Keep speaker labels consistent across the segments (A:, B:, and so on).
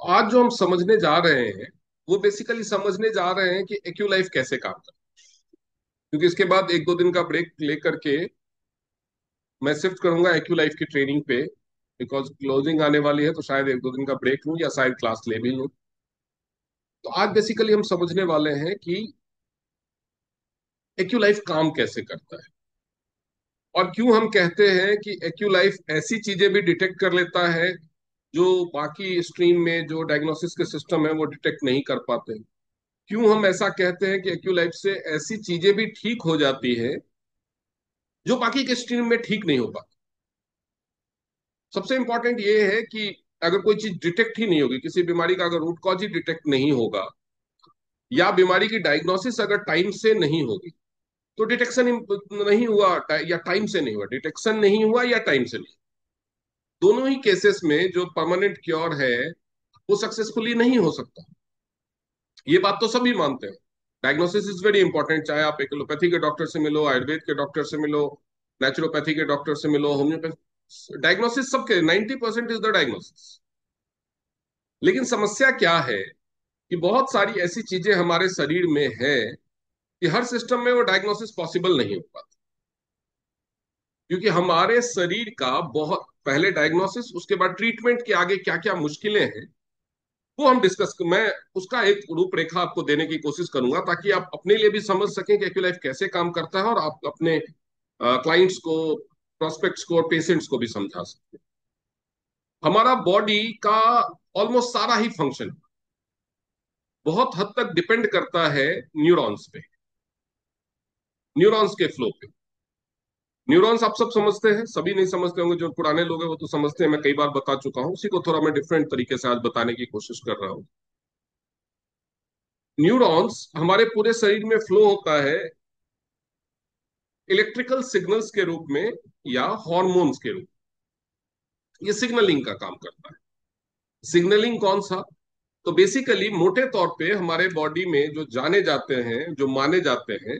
A: आज जो हम समझने जा रहे हैं वो बेसिकली समझने जा रहे हैं कि एक्यू लाइफ कैसे काम करता है। क्योंकि इसके बाद एक दो दिन का ब्रेक लेकर के मैं शिफ्ट करूंगा एक्यू लाइफ की ट्रेनिंग पे। बिकॉज क्लोजिंग आने वाली है तो शायद एक दो दिन का ब्रेक लूं या शायद क्लास ले भी लूं। तो आज बेसिकली हम समझने वाले हैं कि एक्यू लाइफ काम कैसे करता है और क्यों हम कहते हैं कि एक्यू लाइफ ऐसी चीजें भी डिटेक्ट कर लेता है जो बाकी स्ट्रीम में जो डायग्नोसिस के सिस्टम है वो डिटेक्ट नहीं कर पाते। क्यों हम ऐसा कहते हैं कि एक्यू लाइफ से ऐसी चीजें भी ठीक हो जाती है जो बाकी के स्ट्रीम में ठीक नहीं हो पाती। सबसे इंपॉर्टेंट ये है कि अगर कोई चीज डिटेक्ट ही नहीं होगी, किसी बीमारी का अगर रूट कॉज ही डिटेक्ट नहीं होगा या बीमारी की डायग्नोसिस अगर टाइम से नहीं होगी तो डिटेक्शन नहीं हुआ या टाइम से नहीं हुआ, डिटेक्शन नहीं हुआ या टाइम से नहीं, दोनों ही केसेस में जो परमानेंट क्योर है वो सक्सेसफुली नहीं हो सकता। ये बात तो सभी मानते हैं। डायग्नोसिस इज वेरी इंपॉर्टेंट, चाहे आप एक एलोपैथी के डॉक्टर से मिलो, आयुर्वेद के डॉक्टर से मिलो, नेचुरोपैथी के डॉक्टर से मिलो, होम्योपैथी, डायग्नोसिस सबके 90% इज द डायग्नोसिस। लेकिन समस्या क्या है कि बहुत सारी ऐसी चीजें हमारे शरीर में है कि हर सिस्टम में वो डायग्नोसिस पॉसिबल नहीं हो पाता। क्योंकि हमारे शरीर का बहुत पहले डायग्नोसिस, उसके बाद ट्रीटमेंट के आगे क्या क्या मुश्किलें हैं वो हम मैं उसका एक रूपरेखा आपको देने की कोशिश करूंगा ताकि आप अपने लिए भी समझ सकें कि एक्यू लाइफ कैसे काम करता है और आप अपने क्लाइंट्स को, प्रोस्पेक्ट्स को और पेशेंट्स को भी समझा सकते हैं। हमारा बॉडी का ऑलमोस्ट सारा ही फंक्शन बहुत हद तक डिपेंड करता है न्यूरॉन्स पे, न्यूरॉन्स के फ्लो पे। न्यूरॉन्स आप सब समझते हैं, सभी नहीं समझते होंगे, जो पुराने लोग हैं वो तो समझते हैं, मैं कई बार बता चुका हूं, उसी को थोड़ा मैं डिफरेंट तरीके से आज बताने की कोशिश कर रहा हूं। न्यूरॉन्स हमारे पूरे शरीर में फ्लो होता है इलेक्ट्रिकल सिग्नल्स के रूप में या हॉर्मोन्स के रूप में। ये सिग्नलिंग का काम करता है। सिग्नलिंग कौन सा? तो बेसिकली मोटे तौर पे हमारे बॉडी में जो जाने जाते हैं, जो माने जाते हैं,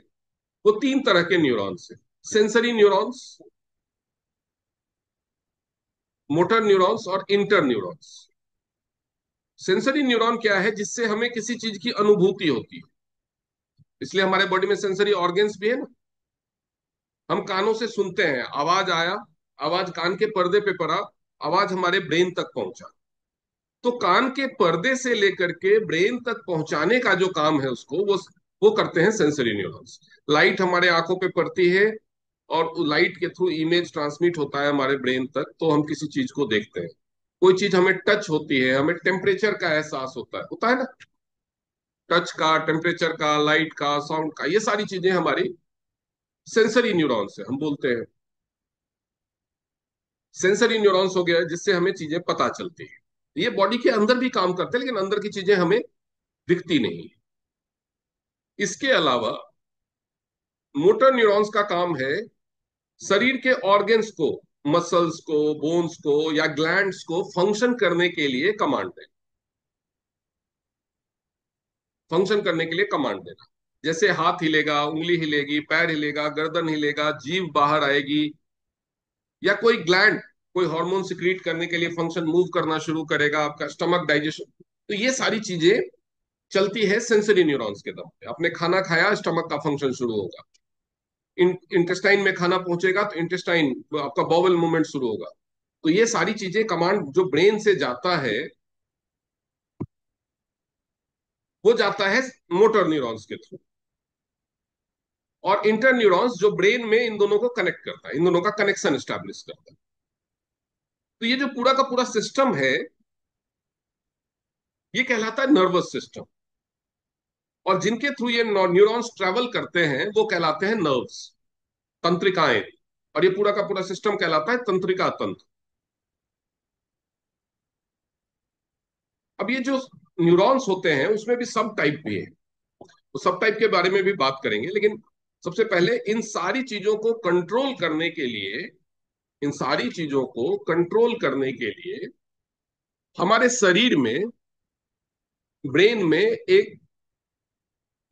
A: वो तीन तरह के न्यूरॉन्स हैं। सेंसरी न्यूरॉन्स, मोटर न्यूरॉन्स और इंटर न्यूरॉन्स। सेंसरी न्यूरॉन क्या है? जिससे हमें किसी चीज की अनुभूति होती है, इसलिए हमारे बॉडी में सेंसरी ऑर्गन्स भी है ना। हम कानों से सुनते हैं, आवाज आया, आवाज कान के पर्दे पे पड़ा, आवाज हमारे ब्रेन तक पहुंचा। तो कान के पर्दे से लेकर के ब्रेन तक पहुंचाने का जो काम है उसको वो करते हैं सेंसरी न्यूरॉन्स। लाइट हमारे आंखों पे पड़ती है और लाइट के थ्रू इमेज ट्रांसमिट होता है हमारे ब्रेन तक, तो हम किसी चीज को देखते हैं। कोई चीज हमें टच होती है, हमें टेम्परेचर का एहसास होता है ना। टच का, टेम्परेचर का, लाइट का, साउंड का, ये सारी चीजें हमारी सेंसरी न्यूरॉन्स है, हम बोलते हैं सेंसरी न्यूरॉन्स हो गया, जिससे हमें चीजें पता चलती है। ये बॉडी के अंदर भी काम करते हैं लेकिन अंदर की चीजें हमें दिखती नहीं। इसके अलावा मोटर न्यूरॉन्स का काम है शरीर के ऑर्गन्स को, मसल्स को, बोन्स को या ग्लैंड्स को फंक्शन करने के लिए कमांड देना। फंक्शन करने के लिए कमांड देना, जैसे हाथ हिलेगा, उंगली हिलेगी, पैर हिलेगा, गर्दन हिलेगा, जीभ बाहर आएगी, या कोई ग्लैंड कोई हार्मोन सिक्रीट करने के लिए फंक्शन मूव करना शुरू करेगा, आपका स्टमक डाइजेशन। तो ये सारी चीजें चलती है सेंसरी न्यूरॉन्स के दम पे। आपने खाना खाया, स्टमक का फंक्शन शुरू होगा। इंटेस्टाइन में खाना पहुंचेगा तो इंटेस्टाइन, आपका बॉवल मूवमेंट शुरू होगा। तो ये सारी चीजें कमांड जो ब्रेन से जाता है वो जाता है मोटर न्यूरॉन्स के थ्रू। और इंटर न्यूरॉन्स जो ब्रेन में इन दोनों को कनेक्ट करता है, इन दोनों का कनेक्शन स्टैब्लिश करता है। तो ये जो पूरा का पूरा सिस्टम है ये कहलाता है नर्वस सिस्टम। और जिनके थ्रू ये न्यूरॉन्स ट्रेवल करते हैं वो कहलाते हैं नर्व्स, तंत्रिकाएं। और ये पूरा का पूरा सिस्टम कहलाता है तंत्रिका तंत्र। अब ये जो न्यूरॉन्स होते हैं उसमें भी सब टाइप भी है, तो सब टाइप के बारे में भी बात करेंगे। लेकिन सबसे पहले इन सारी चीजों को कंट्रोल करने के लिए, इन सारी चीजों को कंट्रोल करने के लिए हमारे शरीर में, ब्रेन में एक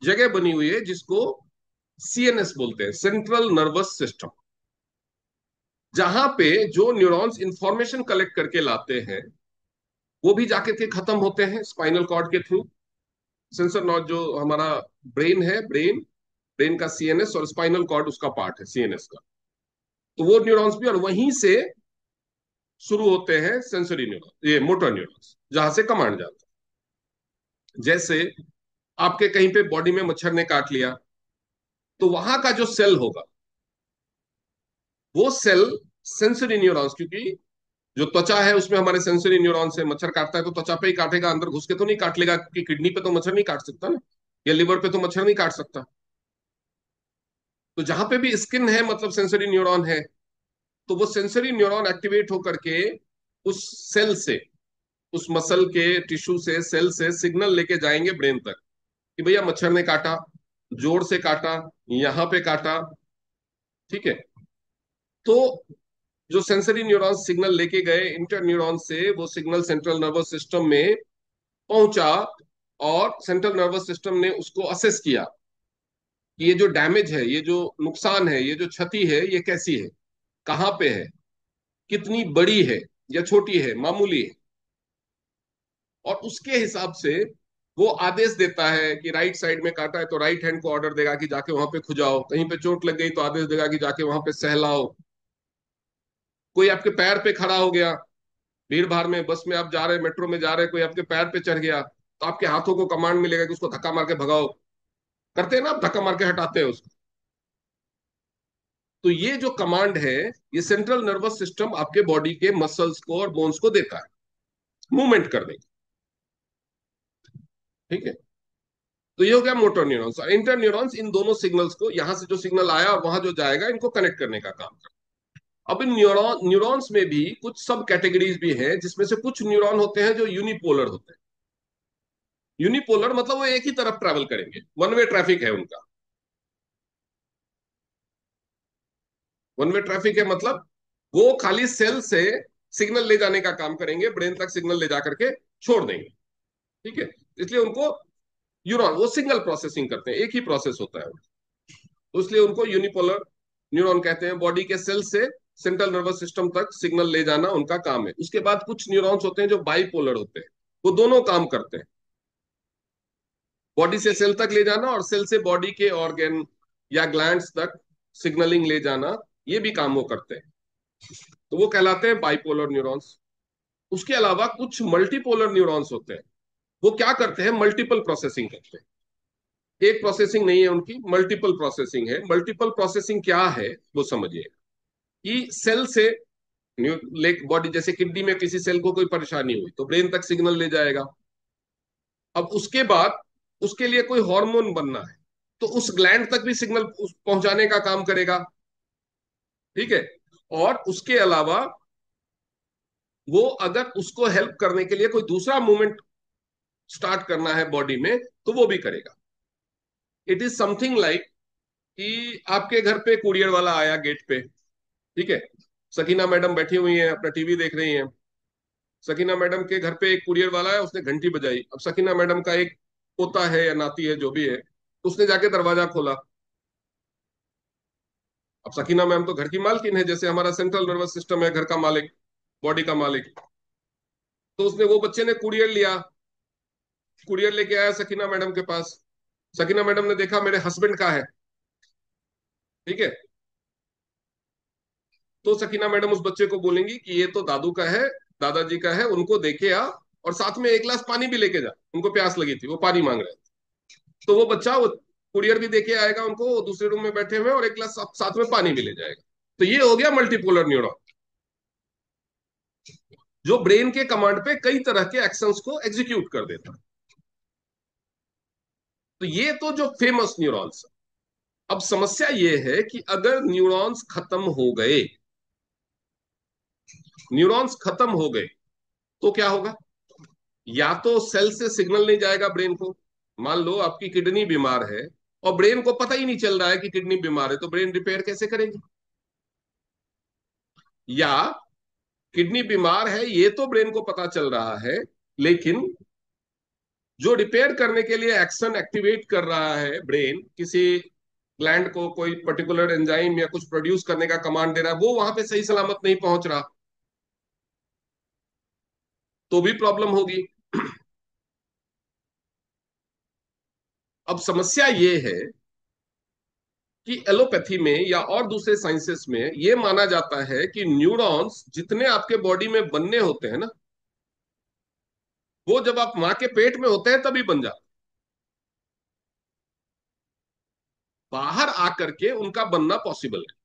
A: जगह बनी हुई है जिसको सीएनएस बोलते हैं, सेंट्रल नर्वस सिस्टम। जहां पे जो न्यूरॉन्स इंफॉर्मेशन कलेक्ट करके लाते हैं वो भी जाकर के खत्म होते हैं स्पाइनल कॉर्ड के थ्रू। सेंसर नॉड जो हमारा ब्रेन है, ब्रेन का सीएनएस और स्पाइनल कॉर्ड उसका पार्ट है सीएनएस का। तो वो न्यूरॉन्स भी, और वहीं से शुरू होते हैं सेंसरी न्यूरॉन, ये मोटर न्यूरॉन्स, जहां से कमांड जाता है। जैसे आपके कहीं पे बॉडी में मच्छर ने काट लिया, तो वहां का जो सेल होगा, वो सेल सेंसरी न्यूरॉन्स, क्योंकि जो त्वचा है उसमें हमारे सेंसरी न्यूरॉन्स है। मच्छर काटता है तो त्वचा पे ही काटेगा, अंदर घुस के तो नहीं काट लेगा, क्योंकि किडनी पे तो मच्छर नहीं काट सकता ना, या लिवर पे तो मच्छर नहीं काट सकता। तो जहां पे भी स्किन है मतलब सेंसरी न्यूरॉन है, तो वो सेंसरी न्यूरॉन एक्टिवेट होकर के उस सेल से, उस मसल के टिश्यू से, सेल से सिग्नल लेके जाएंगे ब्रेन तक कि भैया मच्छर ने काटा, जोर से काटा, यहां पे काटा। ठीक है। तो जो सेंसरी न्यूरॉन सिग्नल लेके गए इंटर न्यूरॉन से, वो सिग्नल सेंट्रल नर्वस सिस्टम में पहुंचा, और सेंट्रल नर्वस सिस्टम ने उसको असेस किया कि ये जो डैमेज है, ये जो नुकसान है, ये जो क्षति है, ये कैसी है, कहाँ पे है, कितनी बड़ी है या छोटी है, मामूली है। और उसके हिसाब से वो आदेश देता है कि राइट साइड में काटा है तो राइट हैंड को ऑर्डर देगा कि जाके वहां पे खुजाओ, कहीं पे चोट लग गई तो आदेश देगा कि जाके वहां पे सहलाओ। कोई आपके पैर पे खड़ा हो गया, भीड़ भाड़ में, बस में आप जा रहे, मेट्रो में जा रहे, कोई आपके पैर पे चढ़ गया, तो आपके हाथों को कमांड मिलेगा कि उसको धक्का मार के भगाओ। करते हैं ना आप, धक्का मार के हटाते हैं उसको। तो ये जो कमांड है, ये सेंट्रल नर्वस सिस्टम आपके बॉडी के मसल्स को और बोन्स को देता है मूवमेंट करने की। ठीक है। तो ये हो गया मोटर न्यूरॉन्स। इंटर न्यूरॉन्स इन दोनों सिग्नल्स को, यहां से जो सिग्नल आया वहां जो जाएगा, इनको कनेक्ट करने का काम करता है। अब इन न्यूरॉन्स में भी कुछ सब कैटेगरीज भी हैं, जिसमें से कुछ न्यूरॉन होते हैं जो यूनिपोलर होते हैं। यूनिपोलर मतलब वो एक ही तरफ ट्रैवल करेंगे, वन वे ट्रैफिक है उनका। वन वे ट्रैफिक है मतलब वो खाली सेल से सिग्नल ले जाने का काम करेंगे, ब्रेन तक सिग्नल ले जाकर के छोड़ देंगे। ठीक है। इसलिए उनको न्यूरॉन, वो सिग्नल प्रोसेसिंग करते हैं, एक ही प्रोसेस होता है। तो इसलिए उनको यूनिपोलर न्यूरॉन कहते हैं। बॉडी के सेल से सेंट्रल नर्वस सिस्टम तक सिग्नल ले जाना उनका काम है। उसके बाद कुछ न्यूरॉन्स होते हैं जो बाइपोलर होते हैं, वो दोनों काम करते हैं, बॉडी से सेल तक ले जाना और सेल से बॉडी के ऑर्गन या ग्लैंड्स तक सिग्नलिंग ले जाना, ये भी काम वो करते हैं। तो वो कहलाते हैं बाइपोलर न्यूरॉन्स। उसके अलावा कुछ मल्टीपोलर न्यूरॉन्स होते हैं। वो क्या करते हैं, मल्टीपल प्रोसेसिंग करते हैं। एक प्रोसेसिंग नहीं है उनकी, मल्टीपल प्रोसेसिंग है। मल्टीपल प्रोसेसिंग क्या है वो समझिए, कि सेल से बॉडी, जैसे किडनी में किसी सेल को कोई परेशानी हुई तो ब्रेन तक सिग्नल ले जाएगा। अब उसके बाद उसके लिए कोई हार्मोन बनना है, तो उस ग्लैंड तक भी सिग्नल पहुंचाने का काम करेगा। ठीक है। और उसके अलावा वो अगर उसको हेल्प करने के लिए कोई दूसरा मूवमेंट स्टार्ट करना है बॉडी में, तो वो भी करेगा। इट इज समथिंग लाइक कि आपके घर पे कुरियर वाला आया गेट पे। ठीक है। सकीना मैडम बैठी हुई हैं, अपना टीवी देख रही हैं। सकीना मैडम के घर पे एक कुरियर वाला है, उसने घंटी बजाई। अब सकीना मैडम का एक पोता है या नाती है, जो भी है, उसने जाके दरवाजा खोला। अब सकीना मैम तो घर की मालकिन है, जैसे हमारा सेंट्रल नर्वस सिस्टम है घर का मालिक, बॉडी का मालिक। तो उसने, वो बच्चे ने कुरियर लिया, कुरियर लेके आया सकीना मैडम के पास। सकीना मैडम ने देखा मेरे हस्बैंड का है। ठीक है। तो सकीना मैडम उस बच्चे को बोलेंगी कि ये तो दादू का है, दादाजी का है, उनको देके आ, और साथ में एक गिलास पानी भी लेके जा, उनको प्यास लगी थी, वो पानी मांग रहे थे। तो वो बच्चा वो कुरियर भी देके आएगा उनको, वो दूसरे रूम में बैठे हुए, और एक गिलास साथ में पानी भी ले जाएगा। तो ये हो गया मल्टीपोलर न्यूरॉन, जो ब्रेन के कमांड पे कई तरह के एक्शंस को एग्जीक्यूट कर देता है। तो ये तो जो फेमस न्यूरॉन्स। अब समस्या ये है कि अगर न्यूरॉन्स खत्म हो गए, न्यूरॉन्स खत्म हो गए, तो क्या होगा? या तो सेल से सिग्नल नहीं जाएगा ब्रेन को। मान लो आपकी किडनी बीमार है और ब्रेन को पता ही नहीं चल रहा है कि किडनी बीमार है, तो ब्रेन रिपेयर कैसे करेगी? या किडनी बीमार है ये तो ब्रेन को पता चल रहा है, लेकिन जो रिपेयर करने के लिए एक्शन एक्टिवेट कर रहा है ब्रेन, किसी ग्लैंड को कोई पर्टिकुलर एंजाइम या कुछ प्रोड्यूस करने का कमांड दे रहा है, वो वहां पे सही सलामत नहीं पहुंच रहा। तो भी प्रॉब्लम होगी। अब समस्या ये है कि एलोपैथी में या और दूसरे साइंसेस में ये माना जाता है कि न्यूरॉन्स जितने आपके बॉडी में बनने होते हैं ना, वो जब आप माँ के पेट में होते हैं तभी बन जाते हैं। बाहर आकर के उनका बनना पॉसिबल है।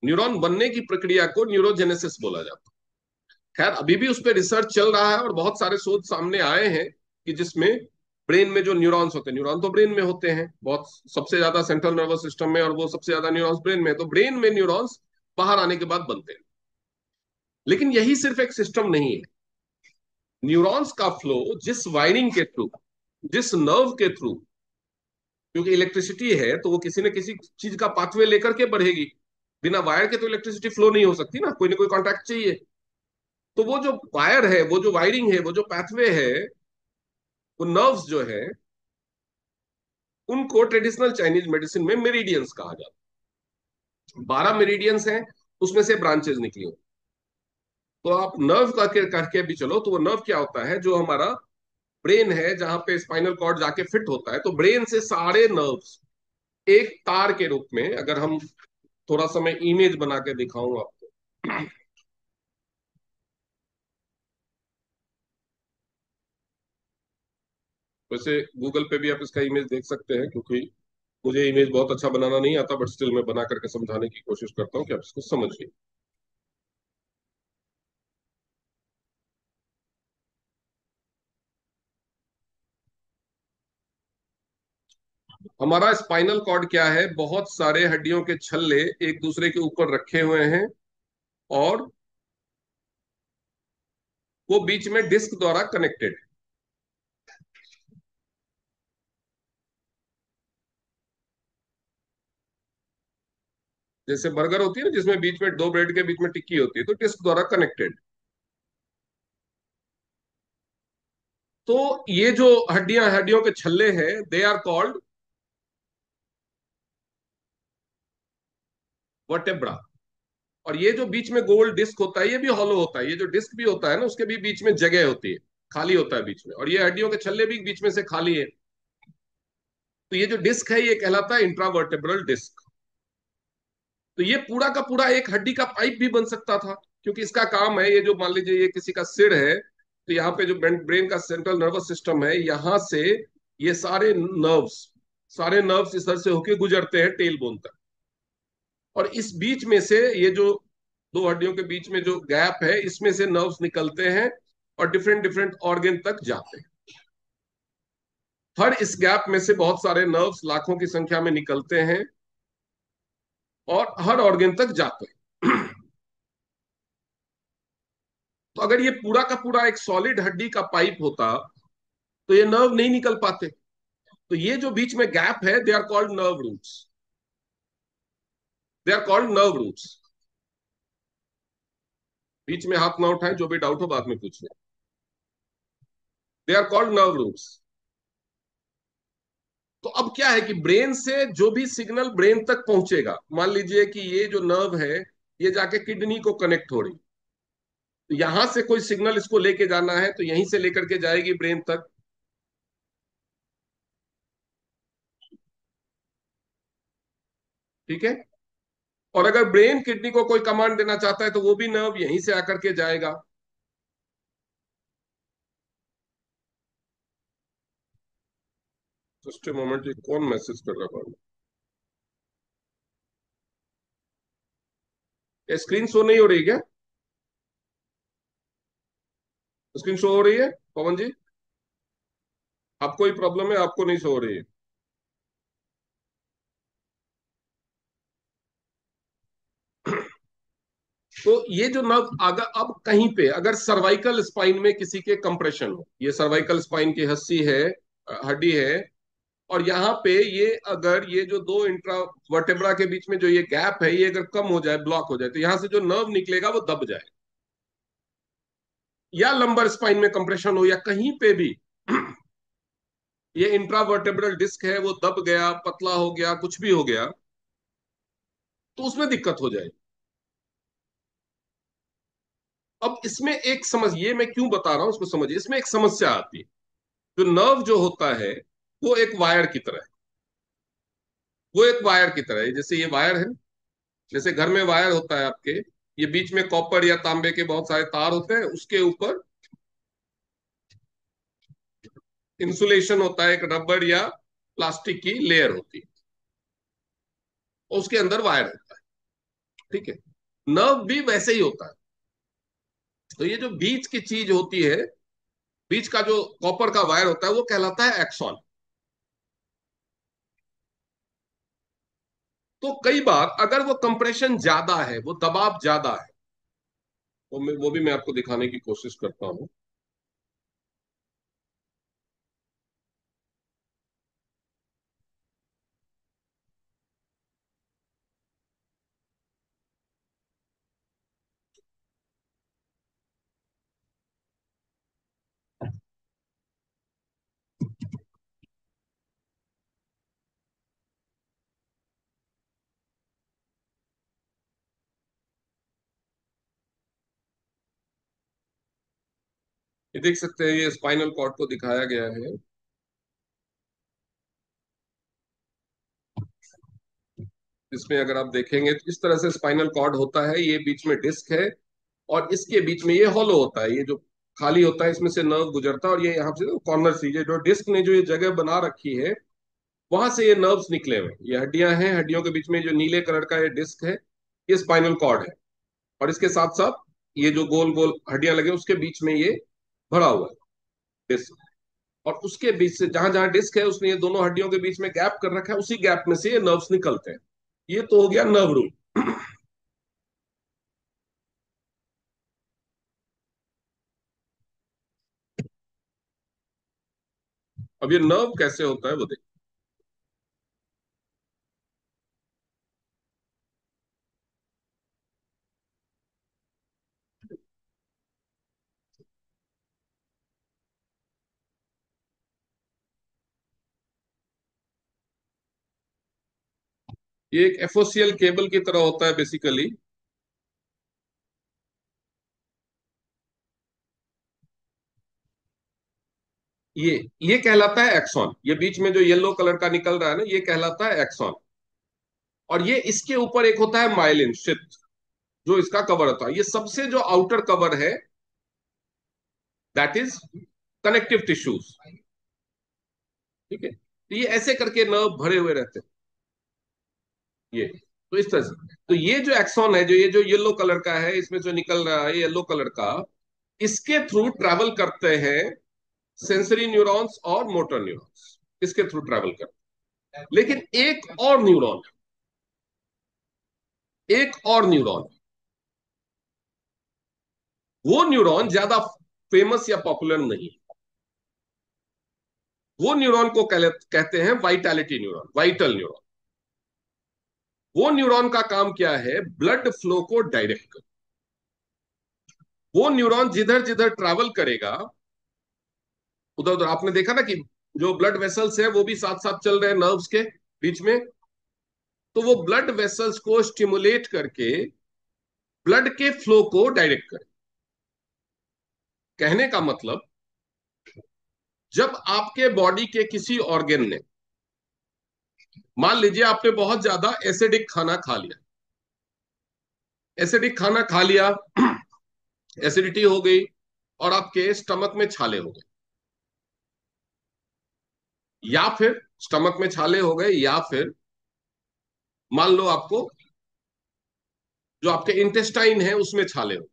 A: न्यूरॉन बनने की प्रक्रिया को न्यूरोजेनेसिस बोला जाता है। खैर अभी भी उस पर रिसर्च चल रहा है और बहुत सारे शोध सामने आए हैं कि जिसमें ब्रेन में जो न्यूरॉन्स होते हैं, न्यूरॉन तो ब्रेन में होते हैं बहुत, सबसे ज्यादा सेंट्रल नर्वस सिस्टम में, और वो सबसे ज्यादा न्यूरॉन्स ब्रेन में है, तो ब्रेन में न्यूरॉन्स बाहर आने के बाद बनते हैं। लेकिन यही सिर्फ एक सिस्टम नहीं है। न्यूरॉन्स का फ्लो जिस वायरिंग के थ्रू, जिस नर्व के थ्रू, क्योंकि इलेक्ट्रिसिटी है तो वो किसी न किसी चीज का पाथवे लेकर के बढ़ेगी। बिना वायर के तो इलेक्ट्रिसिटी फ्लो नहीं हो सकती ना कोई कॉन्टैक्ट चाहिए। तो वो जो वायर है, वो जो वायरिंग है, वो जो पाथवे है, वो नर्व्स जो है, उनको ट्रेडिशनल चाइनीज मेडिसिन में मेरिडियंस कहा जाता है। 12 मेरिडियंस हैं, उसमें से ब्रांचेस निकली हो। तो आप नर्व करके करके भी चलो, तो वो नर्व क्या होता है, जो हमारा ब्रेन है जहां पे स्पाइनल कॉर्ड जाके फिट होता है, तो ब्रेन से सारे नर्व्स एक तार के रूप में, अगर हम थोड़ा सा मैं इमेज बना के दिखाऊं आपको। वैसे गूगल पे भी आप इसका इमेज देख सकते हैं, क्योंकि मुझे इमेज बहुत अच्छा बनाना नहीं आता, बट स्टिल मैं बना करके समझाने की कोशिश करता हूँ कि आप इसको समझिए। हमारा स्पाइनल कॉर्ड क्या है, बहुत सारे हड्डियों के छल्ले एक दूसरे के ऊपर रखे हुए हैं, और वो बीच में डिस्क द्वारा कनेक्टेड। जैसे बर्गर होती है ना, जिसमें बीच में दो ब्रेड के बीच में टिक्की होती है, तो डिस्क द्वारा कनेक्टेड। तो ये जो हड्डियां, हड्डियों के छल्ले हैं, दे आर कॉल्ड वर्टेब्रा। और ये जो बीच में गोल डिस्क होता है, ये भी हॉलो होता है। ये जो डिस्क भी होता है ना, उसके भी बीच में जगह होती है, खाली होता है बीच में, और ये हड्डियों के छल्ले भी बीच में से खाली है। तो ये जो डिस्क है, ये कहलाता है इंट्रावर्टेब्रल डिस्क। तो ये पूरा का पूरा एक हड्डी का पाइप भी बन सकता था, क्योंकि इसका काम है, ये जो मान लीजिए ये किसी का सिर है, तो यहाँ पे जो ब्रेन का सेंट्रल नर्वस सिस्टम है, यहाँ से ये सारे नर्व्स इस तरह से होके गुजरते हैं टेल बोन तक। और इस बीच में से ये जो दो हड्डियों के बीच में जो गैप है, इसमें से नर्व्स निकलते हैं और डिफरेंट डिफरेंट ऑर्गन तक जाते हैं। हर इस गैप में से बहुत सारे नर्व्स लाखों की संख्या में निकलते हैं और हर ऑर्गन तक जाते हैं। तो अगर ये पूरा का पूरा एक सॉलिड हड्डी का पाइप होता, तो ये नर्व नहीं निकल पाते। तो ये जो बीच में गैप है, they are called nerve roots. They are called nerve roots. बीच में हाथ ना उठाएं, जो भी डाउट हो बाद में पूछिए। They are called nerve roots. तो अब क्या है कि ब्रेन से जो भी सिग्नल ब्रेन तक पहुंचेगा, मान लीजिए कि ये जो नर्व है, ये जाके किडनी को कनेक्ट हो रही, तो यहां से कोई सिग्नल इसको लेके जाना है, तो यहीं से लेकर के जाएगी ब्रेन तक। ठीक है। और अगर ब्रेन किडनी को कोई कमांड देना चाहता है, तो वो भी नर्व यहीं से आकर के जाएगा। जस्ट मोमेंट, ये कौन मैसेज कर रहा है? स्क्रीन शो नहीं हो रही क्या? स्क्रीन शो हो रही है पवन जी? आपको ही प्रॉब्लम है, आपको नहीं शो हो रही है? तो ये जो नर्व अगर अब कहीं पे अगर सर्वाइकल स्पाइन में किसी के कंप्रेशन हो, ये सर्वाइकल स्पाइन की हस्सी है, हड्डी है, और यहाँ पे ये अगर ये जो दो इंट्रा वर्टेब्रा के बीच में जो ये गैप है, ये अगर कम हो जाए, ब्लॉक हो जाए, तो यहाँ से जो नर्व निकलेगा वो दब जाए, या लंबर स्पाइन में कंप्रेशन हो, या कहीं पे भी ये इंट्रावर्टेब्रल डिस्क है वो दब गया, पतला हो गया, कुछ भी हो गया, तो उसमें दिक्कत हो जाए। अब इसमें एक समझ, ये मैं क्यों बता रहा हूं उसको समझिए, इसमें एक समस्या आती है। जो नर्व जो होता है वो एक वायर की तरह है। वो एक वायर की तरह है, जैसे ये वायर है, जैसे घर में वायर होता है आपके, ये बीच में कॉपर या तांबे के बहुत सारे तार होते हैं, उसके ऊपर इंसुलेशन होता है, एक रबर या प्लास्टिक की लेयर होती है, और उसके अंदर वायर होता है। ठीक है। नर्व भी वैसे ही होता है। तो ये जो बीच की चीज होती है, बीच का जो कॉपर का वायर होता है, वो कहलाता है एक्सॉन। तो कई बार अगर वो कंप्रेशन ज्यादा है, वो दबाव ज्यादा है, वो भी मैं आपको दिखाने की कोशिश करता हूं। ये देख सकते हैं, ये स्पाइनल कॉर्ड को दिखाया गया है। इसमें अगर आप देखेंगे तो इस तरह से स्पाइनल कॉर्ड होता है, ये बीच में डिस्क है, और इसके बीच में ये हॉलो होता है, ये जो खाली होता है, इसमें से नर्व गुजरता है, और ये यहाँ से कॉर्नर से ये जो डिस्क ने जो ये जगह बना रखी है, वहां से ये नर्व्स निकले हुए हैं। ये हड्डियां हैं, हड्डियों के बीच में जो नीले कलर का ये डिस्क है, ये स्पाइनल कॉर्ड है। और इसके साथ साथ ये जो गोल गोल हड्डियां लगे उसके बीच में ये भरा हुआ है डिस्क। और उसके बीच से जहां जहां डिस्क है, उसने ये दोनों हड्डियों के बीच में गैप कर रखा है, उसी गैप में से ये नर्व्स निकलते हैं। ये तो हो गया नर्व रूट। अब ये नर्व कैसे होता है वो देखिए। ये एक एफओसीएल केबल की तरह होता है बेसिकली। ये कहलाता है एक्सॉन। ये बीच में जो येलो कलर का निकल रहा है ना, ये कहलाता है एक्सॉन। और ये इसके ऊपर एक होता है माइलिन शीथ, जो इसका कवर होता है। ये सबसे जो आउटर कवर है, दैट इज कनेक्टिव टिश्यूज। ठीक है, तो ये ऐसे करके नर्व भरे हुए रहते हैं। ये तो इस तरह से, तो ये जो एक्सॉन है, जो ये जो येलो कलर का है, इसमें जो निकल रहा है येलो कलर का, इसके थ्रू ट्रैवल करते हैं सेंसरी न्यूरॉन्स और मोटर न्यूरॉन्स, इसके थ्रू ट्रैवल करते हैं। लेकिन एक और न्यूरॉन, वो न्यूरॉन ज्यादा फेमस या पॉपुलर नहीं है। वो न्यूरॉन को कहते हैं वाइटैलिटी न्यूरॉन, वाइटल न्यूरॉन। वो न्यूरॉन का काम क्या है? ब्लड फ्लो को डायरेक्ट कर। वो न्यूरॉन जिधर जिधर ट्रैवल करेगा, उधर उधर आपने देखा ना कि जो ब्लड वेसल्स है वो भी साथ साथ चल रहे हैं नर्व्स के बीच में। तो वो ब्लड वेसल्स को स्टिमुलेट करके ब्लड के फ्लो को डायरेक्ट करे। कहने का मतलब, जब आपके बॉडी के किसी ऑर्गेन ने, मान लीजिए आपने बहुत ज्यादा एसिडिक खाना खा लिया, एसिडिक खाना खा लिया, एसिडिटी हो गई, और आपके स्टमक में छाले हो गए, या फिर स्टमक में छाले हो गए, या फिर मान लो आपको जो आपके इंटेस्टाइन है उसमें छाले हो गए,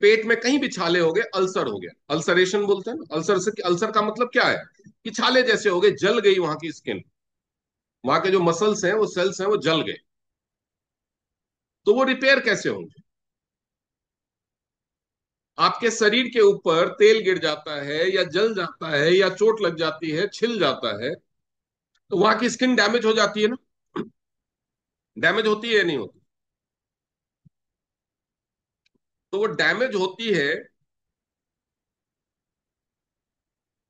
A: पेट में कहीं भी छाले हो गए, अल्सर हो गया, अल्सरेशन बोलते हैं ना। अल्सर से, अल्सर का मतलब क्या है? कि छाले जैसे हो गए, जल गई वहां की स्किन, वहां के जो मसल्स हैं, वो सेल्स हैं, वो जल गए। तो वो रिपेयर कैसे होंगे? आपके शरीर के ऊपर तेल गिर जाता है, या जल जाता है, या चोट लग जाती है, छिल जाता है, तो वहां की स्किन डैमेज हो जाती है ना। डैमेज होती है या नहीं होती? तो वो डैमेज होती है,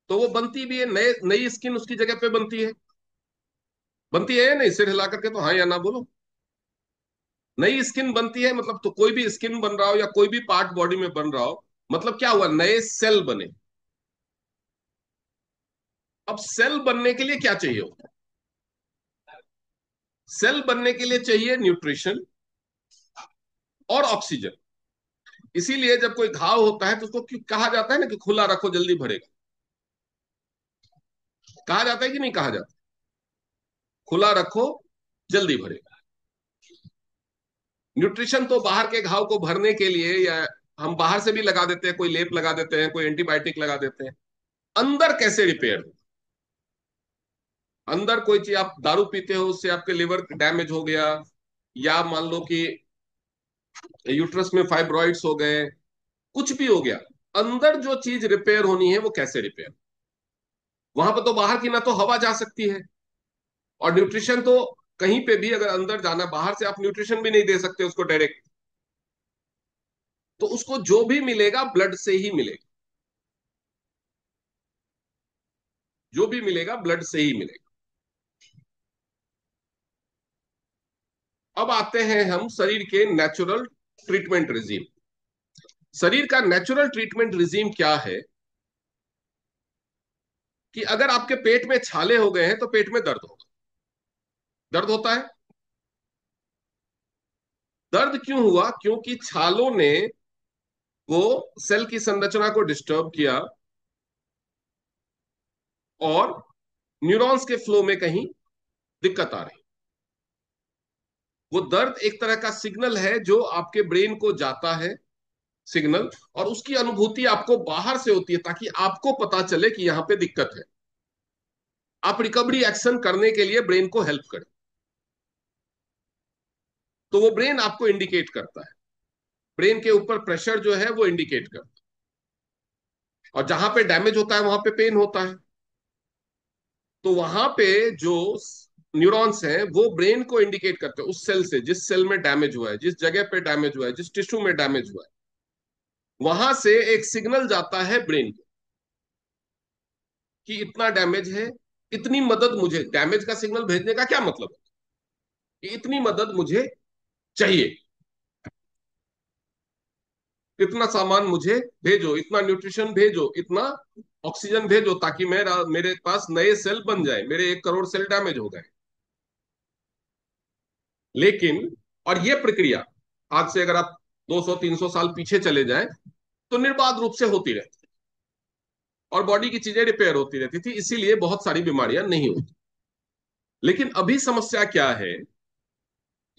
A: तो वो बनती भी है, नए नई स्किन उसकी जगह पे बनती है। बनती है या नहीं? सिर हिला करके तो हाँ या ना बोलो। नई स्किन बनती है मतलब, तो कोई भी स्किन बन रहा हो या कोई भी पार्ट बॉडी में बन रहा हो, मतलब क्या हुआ, नए सेल बने। अब सेल बनने के लिए क्या चाहिए होता है? सेल बनने के लिए चाहिए न्यूट्रिशन और ऑक्सीजन। इसीलिए जब कोई घाव होता है तो उसको क्यों कहा जाता है ना कि खुला रखो जल्दी भरेगा। कहा जाता है कि नहीं कहा जाता? खुला रखो जल्दी भरेगा। न्यूट्रिशन तो बाहर के घाव को भरने के लिए, या हम बाहर से भी लगा देते हैं, कोई लेप लगा देते हैं, कोई एंटीबायोटिक लगा देते हैं। अंदर कैसे रिपेयर हो? अंदर कोई चीज, आप दारू पीते हो उससे आपके लिवर डैमेज हो गया, या मान लो कि यूट्रस में फाइब्रॉइड्स हो गए, कुछ भी हो गया, अंदर जो चीज रिपेयर होनी है वो कैसे रिपेयर? वहां पर तो बाहर की ना तो हवा जा सकती है, और न्यूट्रिशन तो कहीं पे भी अगर अंदर जाना, बाहर से आप न्यूट्रिशन भी नहीं दे सकते उसको डायरेक्ट। तो उसको जो भी मिलेगा ब्लड से ही मिलेगा। जो भी मिलेगा ब्लड से ही मिलेगा। अब आते हैं हम शरीर के नेचुरल ट्रीटमेंट रिजीम। शरीर का नेचुरल ट्रीटमेंट रिजीम क्या है? कि अगर आपके पेट में छाले हो गए हैं तो पेट में दर्द होगा। दर्द होता है। दर्द क्यों हुआ? क्योंकि छालों ने वो सेल की संरचना को डिस्टर्ब किया, और न्यूरॉन्स के फ्लो में कहीं दिक्कत आ रही। वो दर्द एक तरह का सिग्नल है जो आपके ब्रेन को जाता है, सिग्नल, और उसकी अनुभूति आपको बाहर से होती है ताकि आपको पता चले कि यहां पे दिक्कत है। आप रिकवरी एक्शन करने के लिए ब्रेन को हेल्प करें। तो वो ब्रेन आपको इंडिकेट करता है। ब्रेन के ऊपर प्रेशर जो है वो इंडिकेट करता है। और जहां पे डैमेज होता है वहां पे पेन होता है। तो वहां पे जो न्यूरॉन्स हैं वो ब्रेन को इंडिकेट करते हैं, उस सेल से जिस सेल में डैमेज हुआ है, जिस जगह पे डैमेज हुआ है, जिस टिश्यू में डैमेज हुआ है, वहां से एक सिग्नल जाता है ब्रेन को कि इतना डैमेज है, इतनी मदद मुझे, डैमेज का सिग्नल भेजने का क्या मतलब है कि इतनी मदद मुझे चाहिए, इतना सामान मुझे भेजो, इतना न्यूट्रिशन भेजो, इतना ऑक्सीजन भेजो, ताकि मेरे पास नए सेल बन जाए, मेरे 1 करोड़ सेल डैमेज हो गए। लेकिन, और ये प्रक्रिया आज से अगर आप 200-300 साल पीछे चले जाएं तो निर्बाध रूप से होती रहती, और बॉडी की चीजें रिपेयर होती रहती थी, इसीलिए बहुत सारी बीमारियां नहीं होती। लेकिन अभी समस्या क्या है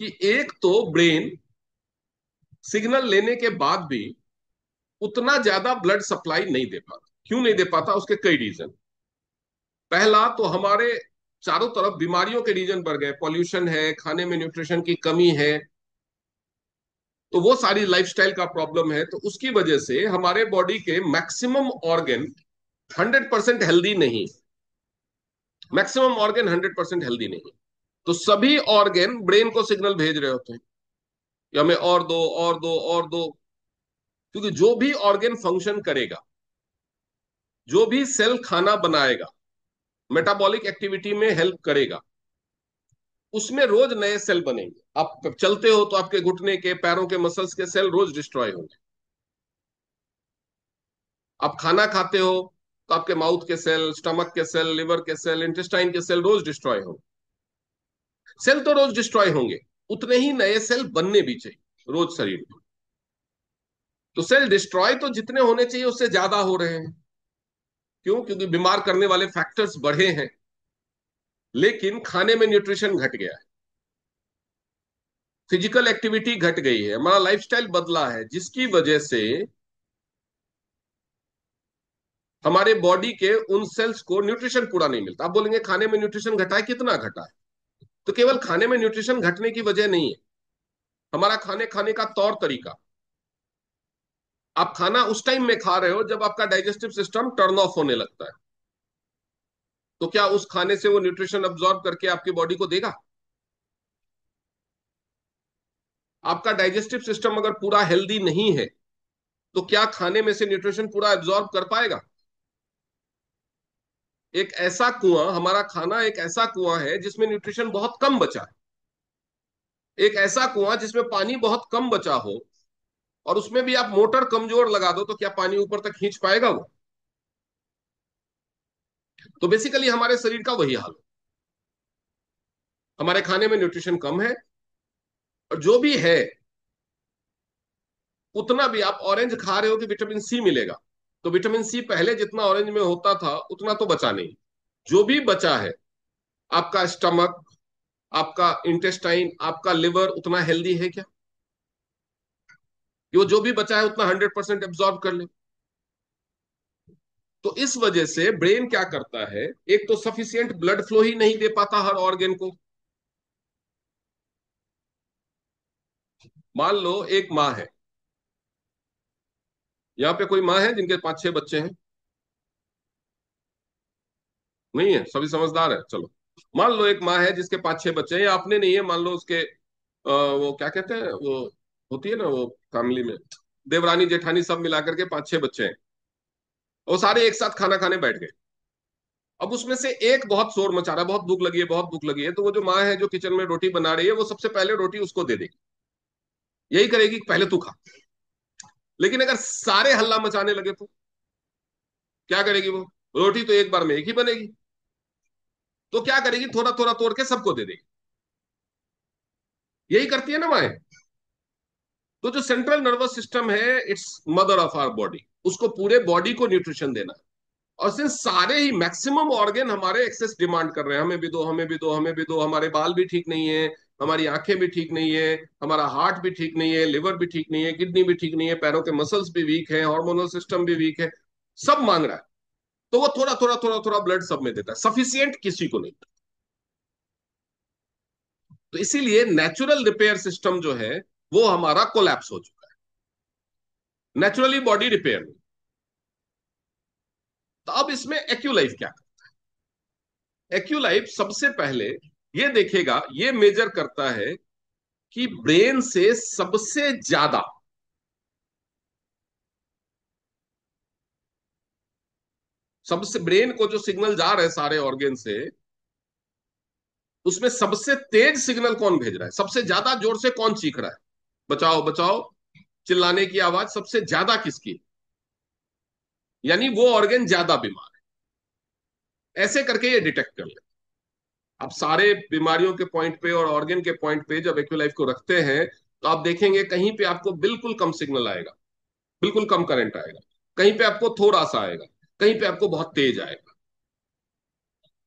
A: कि एक तो ब्रेन सिग्नल लेने के बाद भी उतना ज्यादा ब्लड सप्लाई नहीं दे पाता। क्यों नहीं दे पाता? उसके कई रीजन। पहला तो हमारे चारों तरफ बीमारियों के रीजन बढ़ गए, पॉल्यूशन है, खाने में न्यूट्रिशन की कमी है, तो वो सारी लाइफस्टाइल का प्रॉब्लम है, तो उसकी वजह से हमारे बॉडी के मैक्सिमम ऑर्गन 100% हेल्दी नहीं। मैक्सिमम ऑर्गन 100% हेल्दी नहीं। तो सभी ऑर्गन ब्रेन को सिग्नल भेज रहे होते हैं कि हमें और दो, और दो, और दो। क्योंकि जो भी ऑर्गन फंक्शन करेगा, जो भी सेल खाना बनाएगा, मेटाबॉलिक एक्टिविटी में हेल्प करेगा, उसमें रोज नए सेल बनेंगे। आप चलते हो तो आपके घुटने के, पैरों के मसल्स के सेल रोज डिस्ट्रॉय होंगे। आप खाना खाते हो तो आपके माउथ के सेल, स्टमक के सेल, लिवर के सेल, इंटेस्टाइन के सेल रोज डिस्ट्रॉय होंगे। सेल तो रोज डिस्ट्रॉय होंगे, उतने ही नए सेल बनने भी चाहिए रोज शरीर में। तो सेल डिस्ट्रॉय तो जितने होने चाहिए उससे ज्यादा हो रहे हैं। क्यों? क्योंकि बीमार करने वाले फैक्टर्स बढ़े हैं, लेकिन खाने में न्यूट्रिशन घट गया है, फिजिकल एक्टिविटी घट गई है, हमारा लाइफस्टाइल बदला है, जिसकी वजह से हमारे बॉडी के उन सेल्स को न्यूट्रिशन पूरा नहीं मिलता। आप बोलेंगे खाने में न्यूट्रिशन घटा है, कितना घटा है? तो केवल खाने में न्यूट्रिशन घटने की वजह नहीं है, हमारा खाने खाने का तौर तरीका। आप खाना उस टाइम में खा रहे हो जब आपका डाइजेस्टिव सिस्टम टर्न ऑफ होने लगता है, तो क्या उस खाने से वो न्यूट्रिशन अब्सॉर्ब करके आपकी बॉडी को देगा? आपका डाइजेस्टिव सिस्टम अगर पूरा हेल्दी नहीं है तो क्या खाने में से न्यूट्रिशन पूरा एब्सॉर्ब कर पाएगा? एक ऐसा कुआं, हमारा खाना एक ऐसा कुआं है जिसमें न्यूट्रिशन बहुत कम बचा है। एक ऐसा कुआं जिसमें पानी बहुत कम बचा हो, और उसमें भी आप मोटर कमजोर लगा दो, तो क्या पानी ऊपर तक खींच पाएगा वो? तो बेसिकली हमारे शरीर का वही हाल है। हमारे खाने में न्यूट्रिशन कम है, और जो भी है, उतना भी आप ऑरेंज खा रहे हो कि विटामिन सी मिलेगा, तो विटामिन सी पहले जितना ऑरेंज में होता था उतना तो बचा नहीं। जो भी बचा है, आपका स्टमक, आपका इंटेस्टाइन, आपका लिवर उतना हेल्दी है क्या कि वो जो भी बचा है उतना 100% एब्जॉर्ब कर ले? तो इस वजह से ब्रेन क्या करता है, एक तो सफिशियंट ब्लड फ्लो ही नहीं दे पाता हर ऑर्गन को। मान लो एक माँ है, यहाँ पे कोई माँ है जिनके 5-6 बच्चे हैं? नहीं है, सभी समझदार है, चलो। मान लो एक माँ है जिसके 5-6 बच्चे हैं, या अपने नहीं है, मान लो उसके वो क्या कहते हैं वो, होती है ना वो फैमिली में, देवरानी जेठानी सब मिलाकर के 5-6 बच्चे हैं। वो सारे एक साथ खाना खाने बैठ गए। अब उसमें से एक बहुत शोर मचा रहा है, बहुत भूख लगी है, बहुत भूख लगी है, तो वो जो माँ है जो किचन में रोटी बना रही है, वो सबसे पहले रोटी उसको दे देगी। यही करेगी कि पहले तू खा। लेकिन अगर सारे हल्ला मचाने लगे तो क्या करेगी वो? रोटी तो एक बार में एक ही बनेगी। तो क्या करेगी, थोड़ा थोड़ा तोड़ के सबको दे देगी। यही करती है ना माए। तो जो सेंट्रल नर्वस सिस्टम है, it's mother of our body, उसको पूरे बॉडी को न्यूट्रिशन देना है। और सिंस सारे ही मैक्सिमम ऑर्गन हमारे एक्सेस डिमांड कर रहे हैं, हमें भी दो, हमें भी दो, हमें भी दो, हमारे बाल भी ठीक नहीं है, हमारी आंखें भी ठीक नहीं है, हमारा हार्ट भी ठीक नहीं है, लिवर भी ठीक नहीं है, किडनी भी ठीक नहीं है, पैरों के मसल्स भी वीक है, हार्मोनल सिस्टम भी वीक है, सब मांग रहा है। तो वो थोड़ा थोड़ा थोड़ा थोड़ा ब्लड सब में देता है, सफिशियंट किसी को नहीं। तो इसीलिए नेचुरल रिपेयर सिस्टम जो है वो हमारा कोलैप्स हो चुका है, नेचुरली बॉडी रिपेयर में। तो अब इसमें एक्यूलाइफ क्या? एक्यूलाइफ सबसे पहले ये देखेगा, ये मेजर करता है कि ब्रेन से सबसे ज्यादा, सबसे ब्रेन को जो सिग्नल जा रहे हैं सारे ऑर्गन से, उसमें सबसे तेज सिग्नल कौन भेज रहा है, सबसे ज्यादा जोर से कौन चीख रहा है, बचाओ बचाओ, चिल्लाने की आवाज सबसे ज्यादा किसकी है? यानी वो ऑर्गन ज्यादा बीमार है। ऐसे करके ये डिटेक्ट कर ले। अब सारे बीमारियों के पॉइंट पे और ऑर्गन के पॉइंट पे जब एक्यूलाइफ को रखते हैं, तो आप देखेंगे कहीं पे आपको बिल्कुल कम सिग्नल आएगा, बिल्कुल कम करंट आएगा, कहीं पे आपको थोड़ा सा आएगा, कहीं पे आपको बहुत तेज आएगा।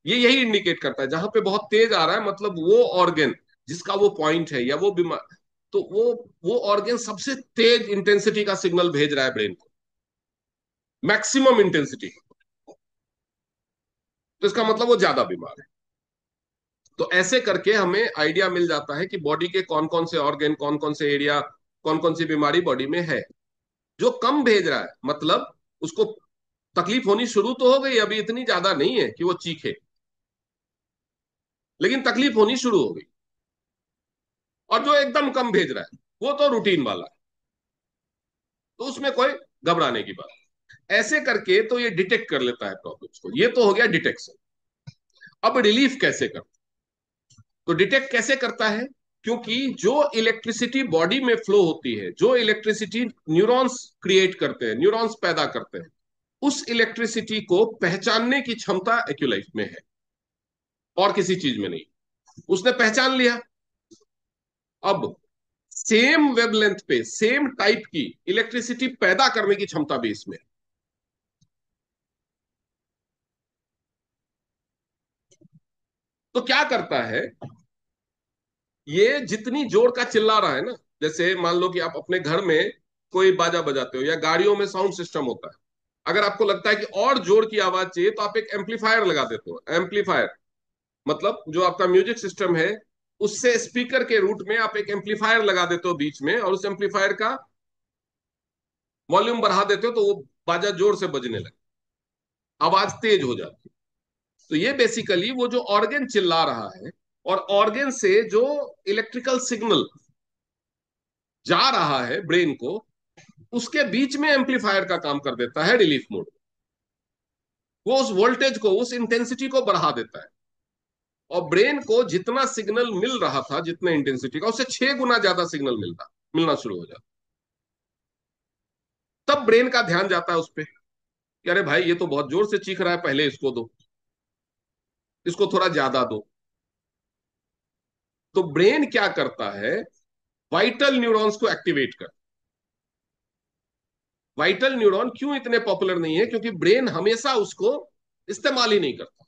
A: ये यही इंडिकेट करता है, जहां पे बहुत तेज आ रहा है मतलब वो ऑर्गन जिसका वो पॉइंट है, या वो बीमार, तो वो ऑर्गन सबसे तेज इंटेंसिटी का सिग्नल भेज रहा है ब्रेन को, मैक्सिमम इंटेंसिटी। तो इसका मतलब वो ज्यादा बीमार है। तो ऐसे करके हमें आइडिया मिल जाता है कि बॉडी के कौन कौन से ऑर्गन, कौन कौन से एरिया, कौन कौन सी बीमारी बॉडी में है। जो कम भेज रहा है मतलब उसको तकलीफ होनी शुरू तो हो गई, अभी इतनी ज्यादा नहीं है कि वो चीखे, लेकिन तकलीफ होनी शुरू हो गई। और जो एकदम कम भेज रहा है वो तो रूटीन वाला है, तो उसमें कोई घबराने की बात नहीं। ऐसे करके तो ये डिटेक्ट कर लेता है प्रॉब्लम्स को। ये तो हो गया डिटेक्शन। अब रिलीफ कैसे करता है? तो डिटेक्ट कैसे करता है? क्योंकि जो इलेक्ट्रिसिटी बॉडी में फ्लो होती है, जो इलेक्ट्रिसिटी न्यूरॉन्स क्रिएट करते हैं, न्यूरॉन्स पैदा करते हैं, उस इलेक्ट्रिसिटी को पहचानने की क्षमता एक्यूलाइफ में है, और किसी चीज में नहीं। उसने पहचान लिया। अब सेम वेवलेंथ पे सेम टाइप की इलेक्ट्रिसिटी पैदा करने की क्षमता भी इसमें है। तो क्या करता है, ये जितनी जोर का चिल्ला रहा है ना, जैसे मान लो कि आप अपने घर में कोई बाजा बजाते हो, या गाड़ियों में साउंड सिस्टम होता है, अगर आपको लगता है कि और जोर की आवाज चाहिए तो आप एक एम्पलीफायर लगा देते हो। एम्पलीफायर मतलब जो आपका म्यूजिक सिस्टम है, उससे स्पीकर के रूट में आप एक एम्पलीफायर लगा देते हो बीच में, और उस एम्पलीफायर का वॉल्यूम बढ़ा देते हो, तो वो बाजा जोर से बजने लगे, आवाज तेज हो जाती है। तो ये बेसिकली वो जो ऑर्गन चिल्ला रहा है, और ऑर्गन से जो इलेक्ट्रिकल सिग्नल जा रहा है ब्रेन को, उसके बीच में एम्पलीफायर का काम कर देता है रिलीफ मोड। वो उस वोल्टेज को, उस इंटेंसिटी को बढ़ा देता है। और ब्रेन को जितना सिग्नल मिल रहा था, जितने इंटेंसिटी का, उससे 6 गुना ज्यादा सिग्नल मिलना शुरू हो जाता। तब ब्रेन का ध्यान जाता है उस पर कि अरे भाई ये तो बहुत जोर से चीख रहा है, पहले इसको दो, इसको थोड़ा ज्यादा दो। तो ब्रेन क्या करता है, वाइटल न्यूरॉन्स को एक्टिवेट कर। वाइटल न्यूरॉन क्यों इतने पॉपुलर नहीं है? क्योंकि ब्रेन हमेशा उसको इस्तेमाल ही नहीं करता।